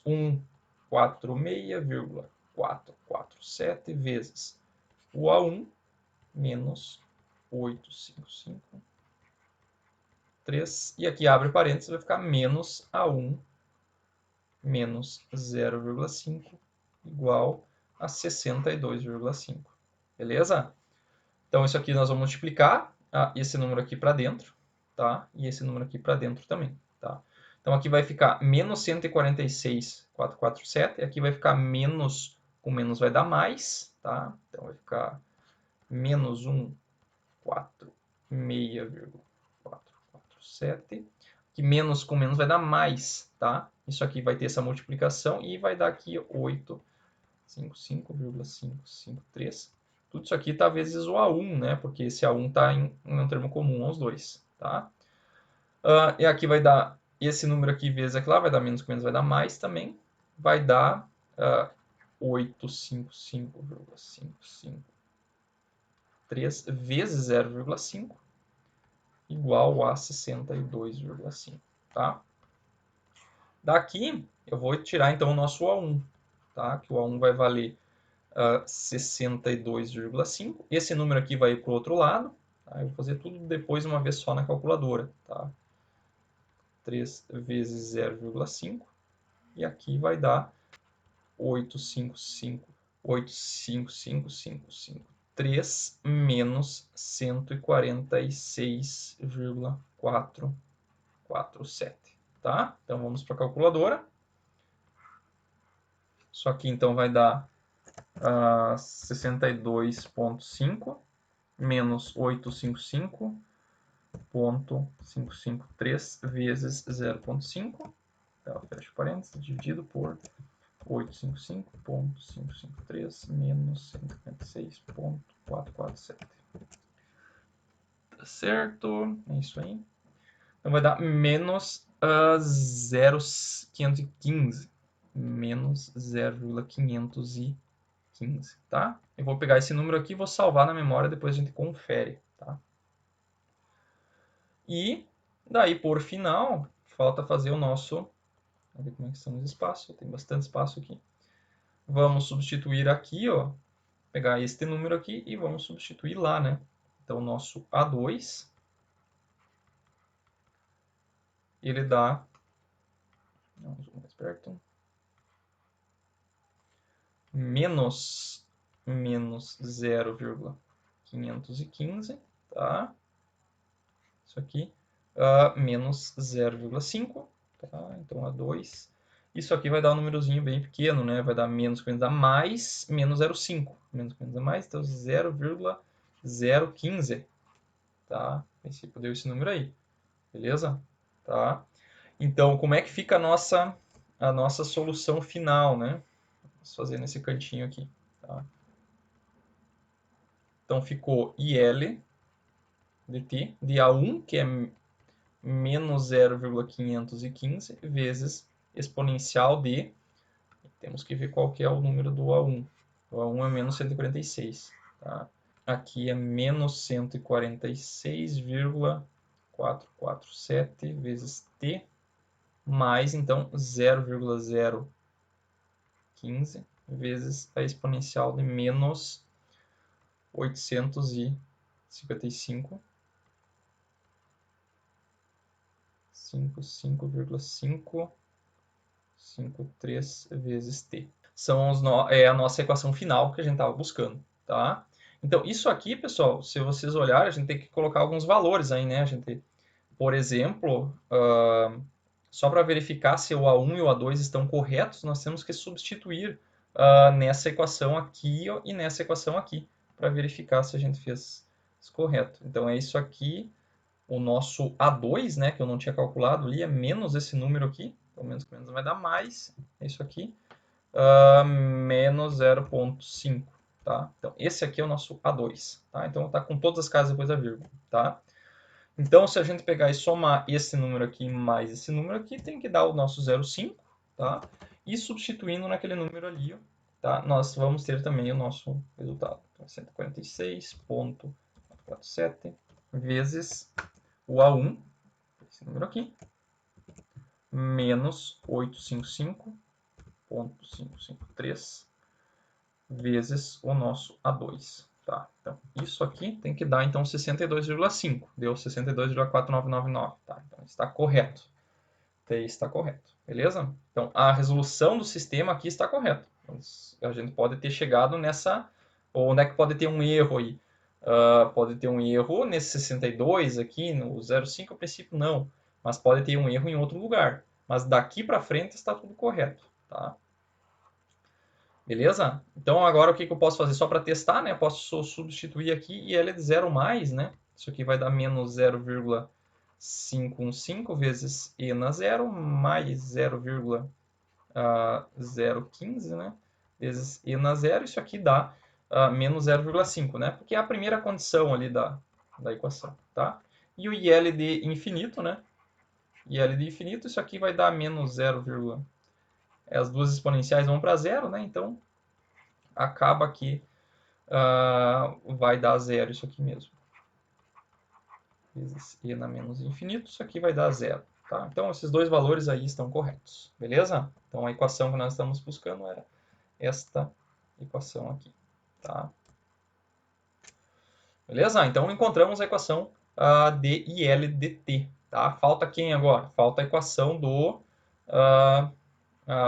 146,447 vezes o A1 menos 855,3. E aqui abre parênteses, vai ficar menos A1 menos 0,5 igual a 62,5. Beleza? Então, isso aqui nós vamos multiplicar esse número aqui para dentro, tá? E esse número aqui para dentro também, tá? Então, aqui vai ficar menos 146,447. Aqui vai ficar menos, com menos vai dar mais, tá? Então, vai ficar menos 146,447. Aqui menos com menos vai dar mais, tá? Isso aqui vai ter essa multiplicação e vai dar aqui 855,553. Tudo isso aqui está vezes o A1, né? Porque esse A1 está em um termo comum aos dois, tá? E aqui vai dar esse número aqui vezes aqui lá, vai dar menos com menos, vai dar mais também. Vai dar 855,553 vezes 0,5 igual a 62,5, tá? Daqui, eu vou tirar então o nosso A1, tá? Que o A1 vai valer 62,5. Esse número aqui vai ir para o outro lado. Tá? Eu vou fazer tudo depois uma vez só na calculadora. Tá? 3 vezes 0,5. E aqui vai dar 855,85553 menos 146,447. Tá? Então vamos para a calculadora. Isso aqui então vai dar 62,5 menos 855,553 vezes 0,5. Então, fecha parênteses, dividido por 855,553 menos 156,447. Tá certo? É isso aí. Então vai dar menos 0,515. Menos 0,515. Tá? Eu vou pegar esse número aqui e vou salvar na memória, depois a gente confere. Tá? E daí, por final, falta fazer o nosso... Vamos ver como é que estão os espaços. Tem bastante espaço aqui. Vamos substituir aqui, ó. Pegar este número aqui e vamos substituir lá, né? Então, o nosso A2, ele dá... Vamos mais perto. Menos 0,515, tá? Isso aqui. Menos 0,5, tá? Então, A2. Isso aqui vai dar um númerozinho bem pequeno, né? Vai dar menos 500 a mais, menos 0,5. Menos 500 a mais, então 0,015. Tá? A princípio deu esse número aí. Beleza? Tá? Então, como é que fica a nossa solução final, né? Vamos fazer nesse cantinho aqui. Tá? Então, ficou IL dt de A1, que é menos 0,515, vezes exponencial de... Temos que ver qual que é o número do A1. O A1 é menos 146. Tá? Aqui é menos 146,447 vezes t, mais, então, 0,015 vezes a exponencial de menos 855,553 vezes t. É a nossa equação final que a gente estava buscando, tá? Então, isso aqui, pessoal, se vocês olharem, a gente tem que colocar alguns valores aí, né? A gente, por exemplo, só para verificar se o A1 e o A2 estão corretos, nós temos que substituir nessa equação aqui e nessa equação aqui, para verificar se a gente fez isso correto. Então, é isso aqui, o nosso A2, né, que eu não tinha calculado ali, é menos esse número aqui, então menos vai dar mais, é isso aqui, menos 0,5, tá? Então, esse aqui é o nosso A2, tá? Então, tá com todas as casas depois da vírgula, tá? Então, se a gente pegar e somar esse número aqui mais esse número aqui, tem que dar o nosso 0,5, tá? E substituindo naquele número ali, ó, tá? Nós vamos ter também o nosso resultado. Então, 146,47 vezes o A1, esse número aqui, menos 855,553 vezes o nosso A2. Tá? Então, isso aqui tem que dar, então, 62,5. Deu 62,4999. Tá? Então, está correto. Está correto. Beleza? Então, a resolução do sistema aqui está correta. Então, a gente pode ter chegado nessa... Ou onde é que pode ter um erro aí? Pode ter um erro nesse 62 aqui, no 0,5 a princípio não. Mas pode ter um erro em outro lugar. Mas daqui para frente está tudo correto. Tá? Beleza? Então, agora o que eu posso fazer? Só para testar, né? Eu posso substituir aqui e ele é de 0 mais, né? Isso aqui vai dar menos 0,515 vezes e na 0, mais 0,015, né? Vezes e na 0. Isso aqui dá menos 0,5, né? Porque é a primeira condição ali da equação, tá? E o IL de infinito, né? IL de infinito, isso aqui vai dar menos 0, as duas exponenciais vão para 0, né? Então, acaba que vai dar 0 isso aqui mesmo. Vezes e na menos infinito, isso aqui vai dar 0. Tá? Então, esses dois valores aí estão corretos. Beleza? Então, a equação que nós estamos buscando era esta equação aqui, tá? Beleza? Então, encontramos a equação d e L dt, tá? Falta quem agora? Falta a equação do...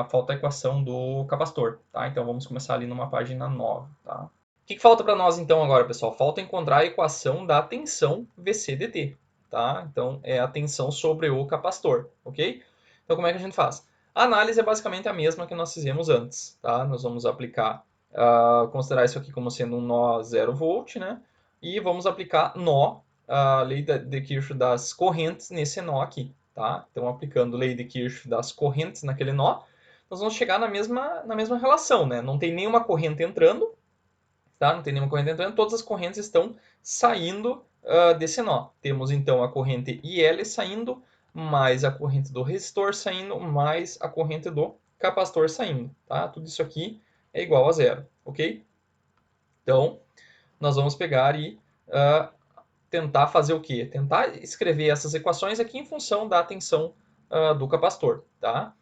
falta a equação do capacitor, tá? Então, vamos começar ali numa página nova, tá? O que falta para nós, então, agora, pessoal? Falta encontrar a equação da tensão VC dt, tá? Então, é a tensão sobre o capacitor, ok? Então, como é que a gente faz? A análise é basicamente a mesma que nós fizemos antes, tá? Nós vamos aplicar, considerar isso aqui como sendo um nó 0 volt, né? E vamos aplicar nó, a lei de Kirchhoff das correntes nesse nó aqui, tá? Então, aplicando lei de Kirchhoff das correntes naquele nó, nós vamos chegar na mesma relação, né? Não tem nenhuma corrente entrando, tá? Não tem nenhuma corrente entrando, todas as correntes estão saindo desse nó. Temos então a corrente IL saindo, mais a corrente do resistor saindo, mais a corrente do capacitor saindo, tá? Tudo isso aqui é igual a zero, ok? Então, nós vamos pegar e tentar fazer o quê? Tentar escrever essas equações aqui em função da tensão do capacitor, tá?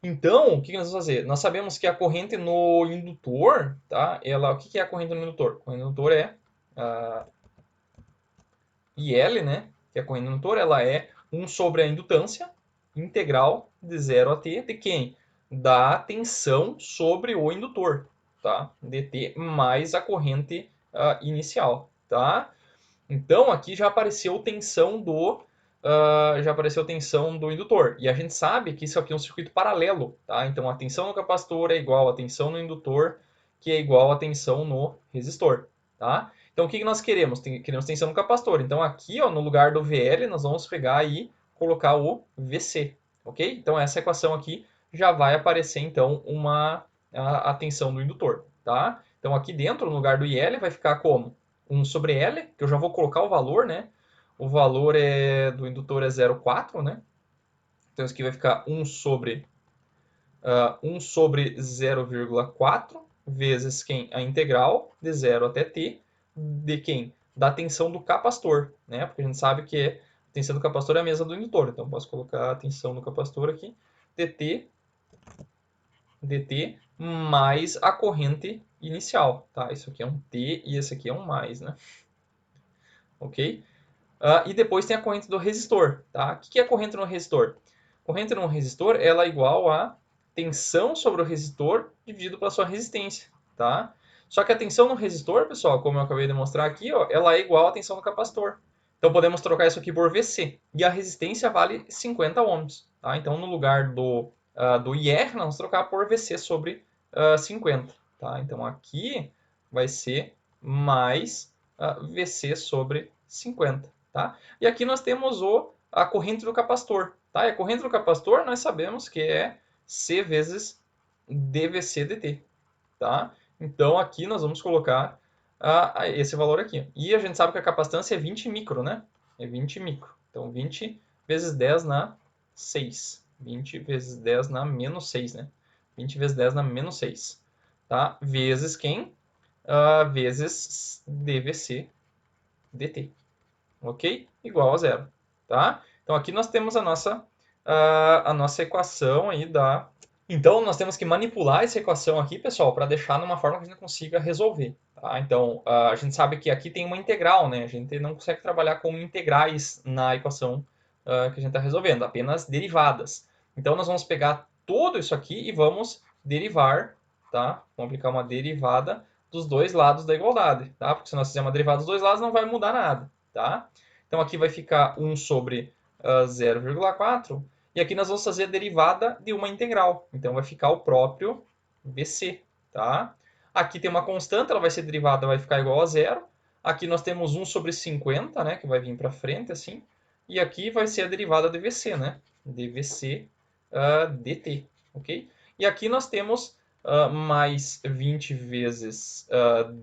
Então, o que nós vamos fazer? Nós sabemos que a corrente no indutor, tá? O que é a corrente no indutor? A corrente no indutor é a IL, né? Que é a corrente no indutor, ela é 1 sobre a indutância integral de 0 a t de quem? Da tensão sobre o indutor, tá? dt mais a corrente inicial, tá? Então, aqui já apareceu tensão do indutor. E a gente sabe que isso aqui é um circuito paralelo, tá? Então, a tensão no capacitor é igual a tensão no indutor, que é igual a tensão no resistor, tá? Então, o que nós queremos? Queremos tensão no capacitor. Então, aqui, ó, no lugar do VL, nós vamos pegar e colocar o VC, ok? Então, essa equação aqui já vai aparecer, então, a tensão do indutor, tá? Então, aqui dentro, no lugar do IL, vai ficar como? 1 sobre L, que eu já vou colocar o valor, né? O valor do indutor é 0,4, né? Então isso aqui vai ficar 1 sobre 0,4 vezes quem? A integral de 0 até t de quem? Da tensão do capacitor, né? Porque a gente sabe que a tensão do capacitor é a mesma do indutor. Então posso colocar a tensão do capacitor aqui, dt mais a corrente inicial, tá? Isso aqui é um t e esse aqui é um mais, né? Ok? E depois tem a corrente do resistor, tá? O que é a corrente no resistor? Corrente no resistor, ela é igual a tensão sobre o resistor dividido pela sua resistência, tá? Só que a tensão no resistor, pessoal, como eu acabei de mostrar aqui, ó, ela é igual à tensão no capacitor. Então podemos trocar isso aqui por VC. E a resistência vale 50 ohms, tá? Então no lugar do IR, nós vamos trocar por VC sobre 50, tá? Então aqui vai ser mais VC sobre 50. Tá? E aqui nós temos a corrente do capacitor. Tá? E a corrente do capacitor nós sabemos que é C vezes dVc dt. Tá? Então aqui nós vamos colocar esse valor aqui. E a gente sabe que a capacitância é 20 micro, né? É 20 micro. Então 20 vezes 10 na 6. 20 vezes 10 na menos 6, né? 20 vezes 10 na menos 6. Tá? Vezes quem? Vezes dVc dt. Ok? Igual a zero, tá? Então aqui nós temos a nossa equação aí da... Então nós temos que manipular essa equação aqui, pessoal, para deixar numa forma que a gente consiga resolver, tá? Então a gente sabe que aqui tem uma integral, né? A gente não consegue trabalhar com integrais na equação que a gente está resolvendo, apenas derivadas. Então nós vamos pegar tudo isso aqui e vamos derivar, tá? Vamos aplicar uma derivada dos dois lados da igualdade, tá? Porque se nós fizermos uma derivada dos dois lados não vai mudar nada, tá? Então aqui vai ficar 1 sobre 0,4 e aqui nós vamos fazer a derivada de uma integral. Então vai ficar o próprio VC, tá? Aqui tem uma constante, ela vai ser derivada, vai ficar igual a zero. Aqui nós temos 1 sobre 50, né, que vai vir para frente assim. E aqui vai ser a derivada de VC, né? dVc dt, ok? E aqui nós temos mais 20 vezes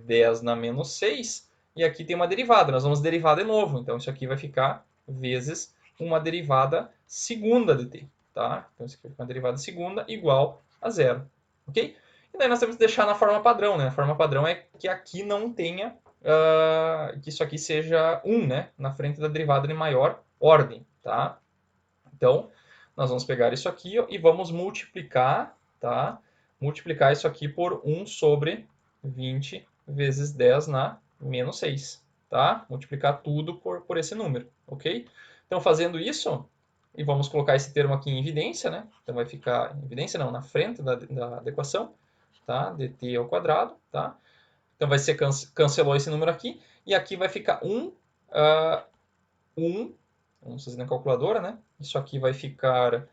10 na menos 6. E aqui tem uma derivada, nós vamos derivar de novo. Então isso aqui vai ficar vezes uma derivada segunda de t, tá? Então isso aqui vai ficar uma derivada segunda igual a zero, ok? E daí nós temos que deixar na forma padrão, né? A forma padrão é que aqui não tenha, que isso aqui seja 1, né? Na frente da derivada de maior ordem, tá? Então, nós vamos pegar isso aqui ó, e vamos multiplicar, tá? multiplicar isso aqui por 1 sobre 20 vezes 10 na menos 6, tá? Multiplicar tudo por esse número, ok? Então, fazendo isso, e vamos colocar esse termo aqui em evidência, né? Então, vai ficar, em evidência não, na frente da equação, tá? dt ao quadrado, tá? Então, vai ser, cancelou esse número aqui, e aqui vai ficar 1, vamos fazer na calculadora, né? Isso aqui vai ficar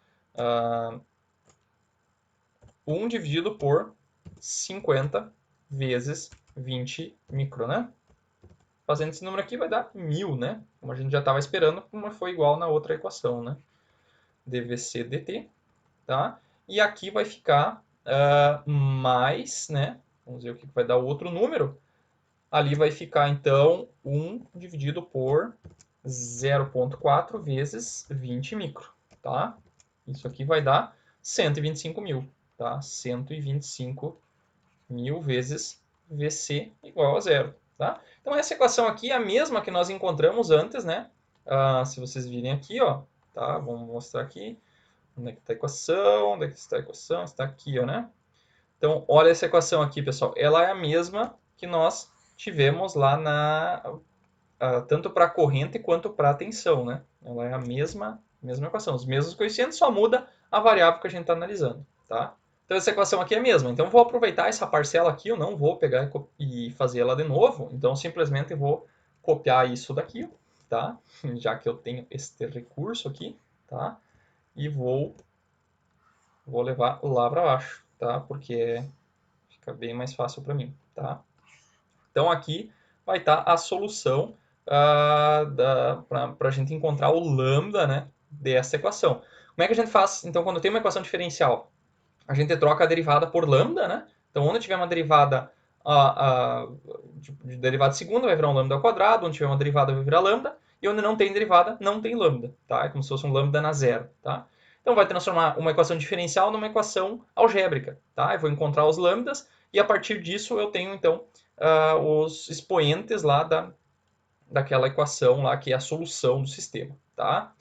1 dividido por 50 vezes 20 micro, né? Fazendo esse número aqui vai dar 1000, né? Como a gente já estava esperando, como foi igual na outra equação, né? dvc dt, tá? E aqui vai ficar mais, né? Vamos ver o que vai dar o outro número. Ali vai ficar, então, 1 dividido por 0,4 vezes 20 micro, tá? Isso aqui vai dar 125 mil, tá? 125 mil vezes VC igual a zero, tá? Então, essa equação aqui é a mesma que nós encontramos antes, né? Se vocês virem aqui, ó, tá? Vamos mostrar aqui. Onde é que está a equação? Onde é que está a equação? Está aqui, ó, né? Então, olha essa equação aqui, pessoal. Ela é a mesma que nós tivemos lá tanto para a corrente quanto para a tensão, né? Ela é a mesma equação. Os mesmos coeficientes, só muda a variável que a gente está analisando, tá? Então, essa equação aqui é a mesma. Então, vou aproveitar essa parcela aqui, eu não vou pegar e fazer ela de novo. Então, simplesmente vou copiar isso daqui, tá? Já que eu tenho este recurso aqui, tá? E vou levar lá para baixo, tá? Porque fica bem mais fácil para mim, tá? Então, aqui vai estar a solução para a gente encontrar o lambda, né, dessa equação. Como é que a gente faz, então, quando tem uma equação diferencial? A gente troca a derivada por lambda, né? Então, onde tiver uma derivada de derivada segunda, vai virar um lambda ao quadrado. Onde tiver uma derivada, vai virar lambda. E onde não tem derivada, não tem lambda, tá? É como se fosse um lambda na zero, tá? Então, vai transformar uma equação diferencial numa equação algébrica, tá? Eu vou encontrar os lambdas e, a partir disso, eu tenho, então, os expoentes lá daquela equação lá, que é a solução do sistema, tá?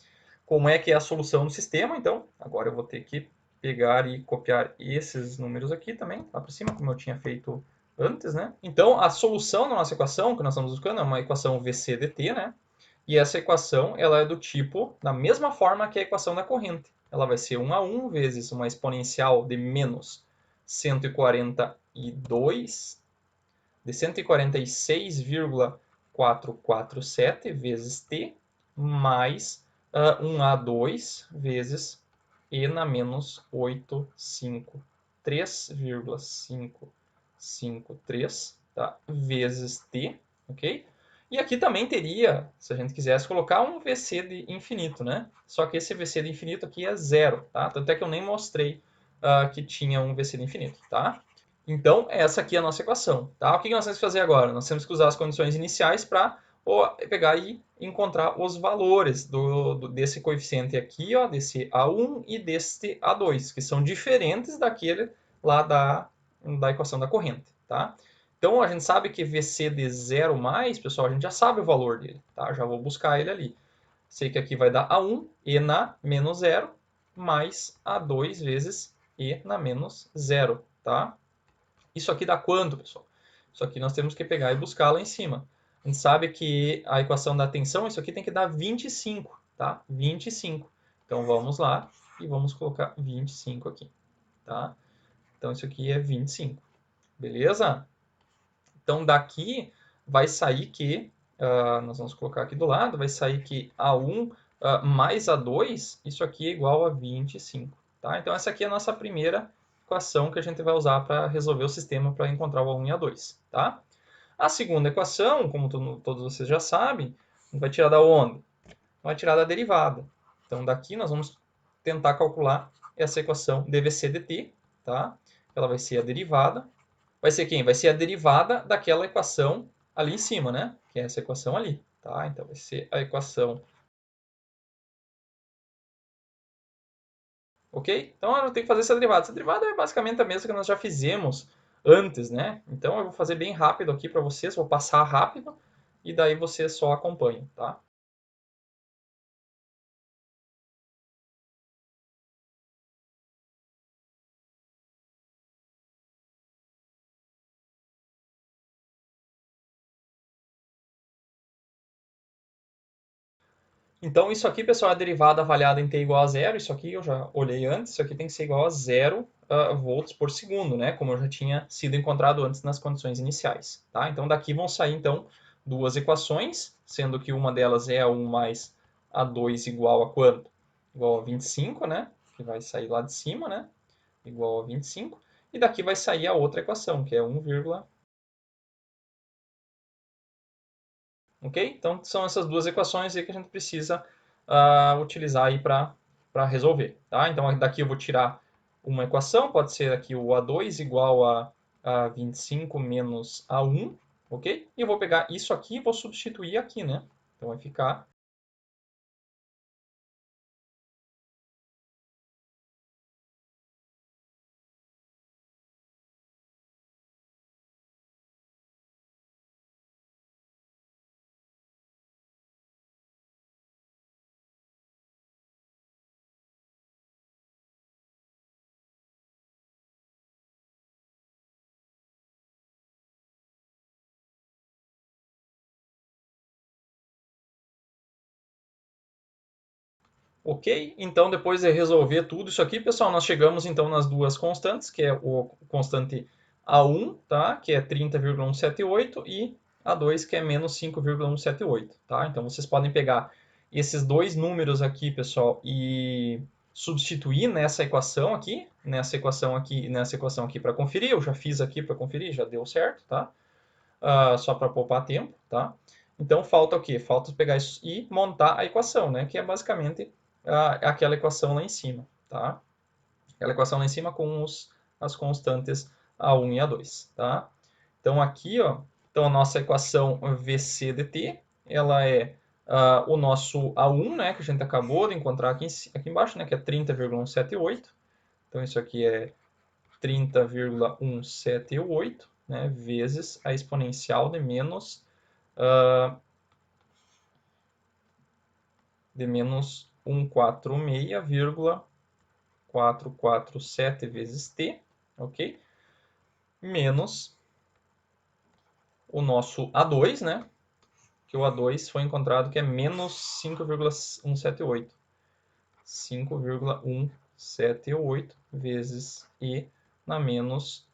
Como é que é a solução do sistema? Então, agora eu vou ter que pegar e copiar esses números aqui também, lá para cima, como eu tinha feito antes, né? Então, a solução da nossa equação, que nós estamos buscando, é uma equação VC-dt, né? E essa equação, ela é do tipo, da mesma forma que a equação da corrente. Ela vai ser 1 a 1 vezes uma exponencial de menos 142 de 146,447 vezes t mais 1A2 vezes e na menos 853,553, tá? Vezes t, ok? E aqui também teria, se a gente quisesse colocar, um VC de infinito, né? Só que esse VC de infinito aqui é zero, tá? Tanto é que eu nem mostrei que tinha um VC de infinito, tá? Então, essa aqui é a nossa equação, tá? O que nós temos que fazer agora? Nós temos que usar as condições iniciais para pegar e encontrar os valores desse coeficiente aqui, ó, desse A1 e deste A2, que são diferentes daquele lá da equação da corrente, tá? Então, a gente sabe que VC de 0 mais, pessoal, a gente já sabe o valor dele, tá? Já vou buscar ele ali. Sei que aqui vai dar A1 e na menos 0, mais A2 vezes e na menos 0, tá? Isso aqui dá quanto, pessoal? Isso aqui nós temos que pegar e buscar lá em cima. A gente sabe que a equação da tensão, isso aqui tem que dar 25, tá? 25. Então, vamos lá e vamos colocar 25 aqui, tá? Então, isso aqui é 25. Beleza? Então, daqui vai sair que, nós vamos colocar aqui do lado, vai sair que A1 mais A2, isso aqui é igual a 25, tá? Então, essa aqui é a nossa primeira equação que a gente vai usar para resolver o sistema para encontrar o A1 e A2, tá? A segunda equação, como todos vocês já sabem, vai tirar da onde? Vai tirar da derivada. Então, daqui nós vamos tentar calcular essa equação dvc/dt, tá? Ela vai ser a derivada. Vai ser quem? Vai ser a derivada daquela equação ali em cima, né? Que é essa equação ali, tá? Então, vai ser a equação. Ok? Então, eu tenho que fazer essa derivada. Essa derivada é basicamente a mesma que nós já fizemos antes, né? Então, eu vou fazer bem rápido aqui para vocês, vou passar rápido, e daí vocês só acompanham, tá? Então, isso aqui, pessoal, é a derivada avaliada em t igual a zero. Isso aqui eu já olhei antes. Isso aqui tem que ser igual a 0 volts por segundo, né? Como eu já tinha sido encontrado antes nas condições iniciais. Tá? Então, daqui vão sair, então, duas equações, sendo que uma delas é A1 mais A2 igual a quanto? Igual a 25, né? Que vai sair lá de cima, né? Igual a 25. E daqui vai sair a outra equação, que é 1, ok? Então, são essas duas equações aí que a gente precisa utilizar aí para resolver, tá? Então, daqui eu vou tirar uma equação, pode ser aqui o A2 igual a 25 menos A1, ok? E eu vou pegar isso aqui e vou substituir aqui, né? Então, vai ficar... Ok, então depois de resolver tudo isso aqui, pessoal, nós chegamos então nas duas constantes, que é o constante A1, tá? Que é 30,178 e A2, que é menos 5,178, tá? Então vocês podem pegar esses dois números aqui, pessoal, e substituir nessa equação aqui para conferir. Eu já fiz aqui para conferir, já deu certo, tá? Só para poupar tempo, tá? Então falta o quê? Falta pegar isso e montar a equação, né? Que é basicamente aquela equação lá em cima, tá? Aquela equação lá em cima com as constantes A1 e A2, tá? Então aqui, ó, então a nossa equação VC dt, ela é o nosso A1, né? Que a gente acabou de encontrar aqui embaixo, né? Que é 30,178. Então isso aqui é 30,178, né, vezes a exponencial de menos 146,447 vezes t, ok? Menos o nosso A2, né? Que o A2 foi encontrado que é menos 5,178. 5,178 vezes e na menos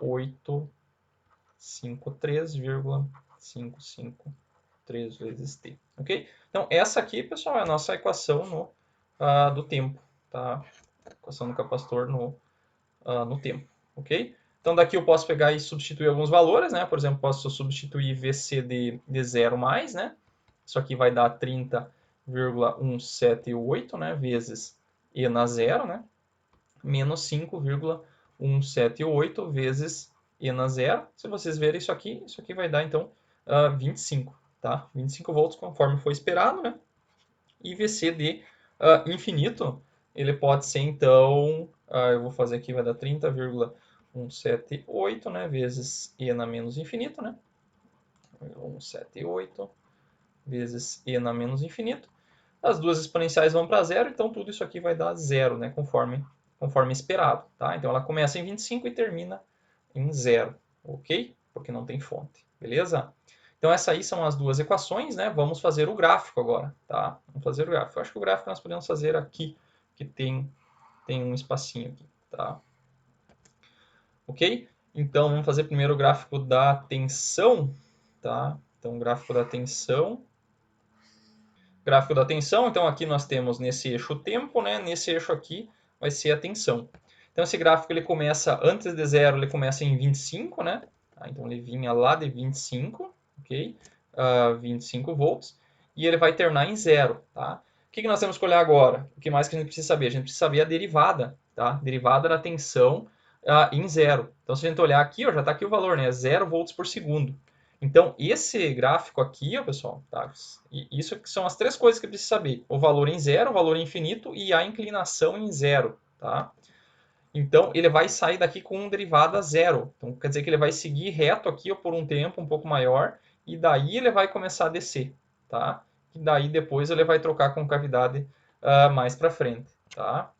853,553 vezes t, ok? Então, essa aqui, pessoal, é a nossa equação do tempo, tá? Equação do capacitor no tempo, ok? Então, daqui eu posso pegar e substituir alguns valores, né? Por exemplo, posso substituir VC de 0 mais, né? Isso aqui vai dar 30,178, né? Vezes E na zero, né? Menos 5,178 vezes E na zero. Se vocês verem isso aqui vai dar, então, 25, tá? 25 volts, conforme foi esperado, né? E VC de infinito, ele pode ser, então, eu vou fazer aqui, vai dar 30,178, né? Vezes E na menos infinito, né? 178 vezes E na menos infinito. As duas exponenciais vão para zero, então tudo isso aqui vai dar zero, né? Conforme esperado, tá? Então ela começa em 25 e termina em zero, ok? Porque não tem fonte, beleza? Então essas aí são as duas equações, né? Vamos fazer o gráfico agora, tá? Vamos fazer o gráfico. Eu acho que o gráfico nós podemos fazer aqui, que tem um espacinho aqui, tá? Ok? Então vamos fazer primeiro o gráfico da tensão, tá? Então o gráfico da tensão. Gráfico da tensão, então aqui nós temos nesse eixo tempo, né? Nesse eixo aqui vai ser a tensão. Então esse gráfico ele começa antes de zero, ele começa em 25, né? Então ele vinha lá de 25, ok? 25 volts. E ele vai terminar em zero, tá? O que nós temos que olhar agora? O que mais que a gente precisa saber? A gente precisa saber a derivada, tá? Derivada da tensão em zero. Então se a gente olhar aqui, ó, já está aqui o valor, né? 0 volts por segundo. Então, esse gráfico aqui, ó, pessoal, tá? Isso que são as três coisas que precisa saber. O valor em zero, o valor em infinito e a inclinação em zero, tá? Então, ele vai sair daqui com derivada zero. Então, quer dizer que ele vai seguir reto aqui ó, por um tempo um pouco maior e daí ele vai começar a descer, tá? E daí depois ele vai trocar com cavidade mais para frente, tá?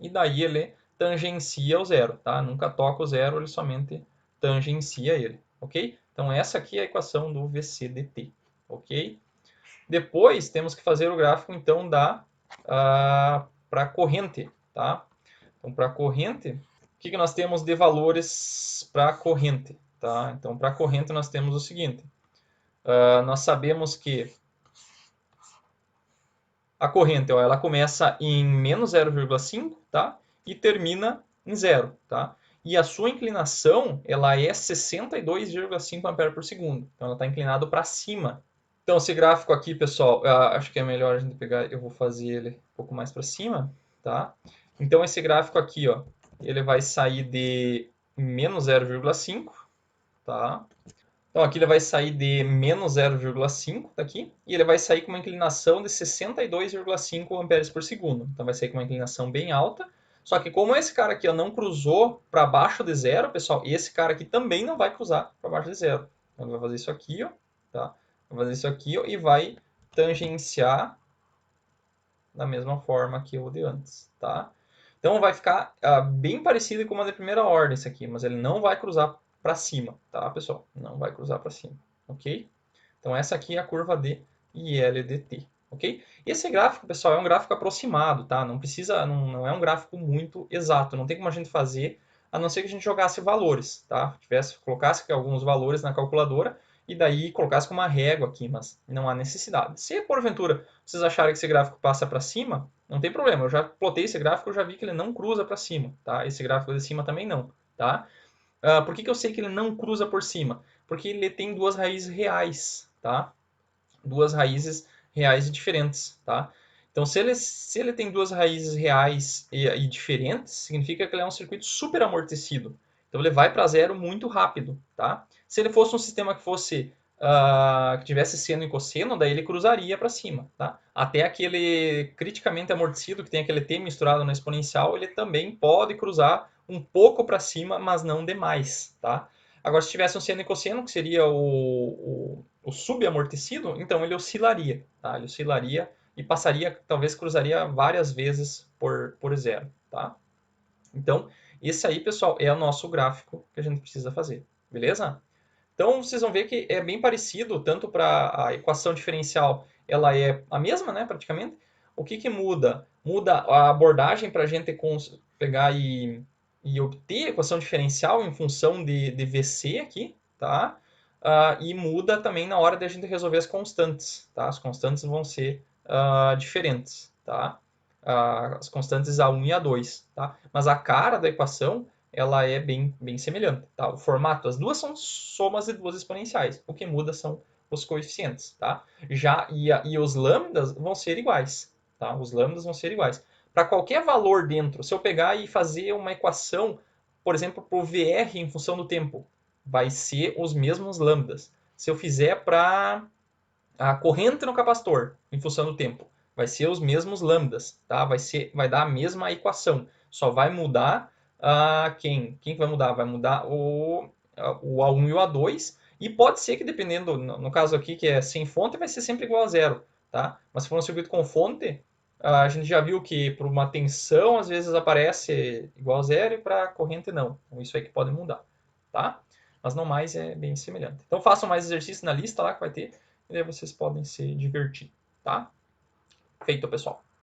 E daí ele tangencia o zero, tá? Nunca toca o zero, ele somente tangencia ele, ok? Então essa aqui é a equação do VC dt, ok? Depois temos que fazer o gráfico então para a corrente, tá? Então para a corrente, o que nós temos de valores para a corrente, tá? Então para a corrente nós temos o seguinte, nós sabemos que a corrente, ó, ela começa em menos 0,5, tá? E termina em 0, tá? E a sua inclinação, ela é 62,5 ampere por segundo. Então ela está inclinada para cima. Então esse gráfico aqui, pessoal, acho que é melhor a gente pegar, eu vou fazer ele um pouco mais para cima, tá? Então esse gráfico aqui, ó, ele vai sair de menos 0,5, tá? Então aqui ele vai sair de menos 0,5 daqui, e ele vai sair com uma inclinação de 62,5 amperes por segundo. Então vai sair com uma inclinação bem alta. Só que como esse cara aqui ó, não cruzou para baixo de zero, pessoal, esse cara aqui também não vai cruzar para baixo de zero. Então ele vai fazer isso aqui, ó, tá? Vai fazer isso aqui ó, e vai tangenciar da mesma forma que o de antes, tá? Então vai ficar bem parecido com uma de primeira ordem isso aqui, mas ele não vai cruzar para cima, tá, pessoal? Não vai cruzar para cima, ok? Então essa aqui é a curva de ILDT, ok? Esse gráfico, pessoal, é um gráfico aproximado, tá? Não precisa, não é um gráfico muito exato, não tem como a gente fazer, a não ser que a gente jogasse valores, tá? Colocasse aqui alguns valores na calculadora e daí colocasse com uma régua aqui, mas não há necessidade. Se porventura vocês acharem que esse gráfico passa para cima, não tem problema, eu já plotei esse gráfico, eu já vi que ele não cruza para cima, tá? Esse gráfico de cima também não, tá? Por que eu sei que ele não cruza por cima? Porque ele tem duas raízes reais, tá? Duas raízes reais e diferentes, tá? Então, se ele tem duas raízes reais e diferentes, significa que ele é um circuito super amortecido. Então, ele vai para zero muito rápido, tá? Se ele fosse um sistema que fosse que tivesse seno e cosseno, daí ele cruzaria para cima, tá? Até aquele criticamente amortecido, que tem aquele T misturado na exponencial, ele também pode cruzar um pouco para cima, mas não demais, tá? Agora, se tivesse um seno e cosseno, que seria o subamortecido, então ele oscilaria, tá? Ele oscilaria e passaria, talvez cruzaria várias vezes por zero, tá? Então, esse aí, pessoal, é o nosso gráfico que a gente precisa fazer, beleza? Então, vocês vão ver que é bem parecido, tanto para a equação diferencial, ela é a mesma, né, praticamente. O que muda? Muda a abordagem para a gente pegar e obter a equação diferencial em função de VC aqui, tá? E muda também na hora de a gente resolver as constantes, tá? As constantes vão ser diferentes, tá? As constantes A1 e A2, tá? Mas a cara da equação ela é bem semelhante, tá? O formato, as duas são somas de duas exponenciais. O que muda são os coeficientes, tá? E os lambdas vão ser iguais, tá? Os lambdas vão ser iguais. Para qualquer valor dentro, se eu pegar e fazer uma equação, por exemplo, para o VR em função do tempo, vai ser os mesmos lambdas. Se eu fizer para a corrente no capacitor em função do tempo, vai ser os mesmos lambdas, tá? Vai dar a mesma equação, só vai mudar quem vai mudar? Vai mudar o A1 e o A2, e pode ser que dependendo, no caso aqui que é sem fonte, vai ser sempre igual a zero, tá? Mas se for um circuito com fonte, a gente já viu que para uma tensão às vezes aparece igual a zero e para corrente não. Então isso aí que pode mudar, tá? Mas no mais é bem semelhante. Então façam mais exercícios na lista lá que vai ter, e aí vocês podem se divertir, tá? Feito, pessoal.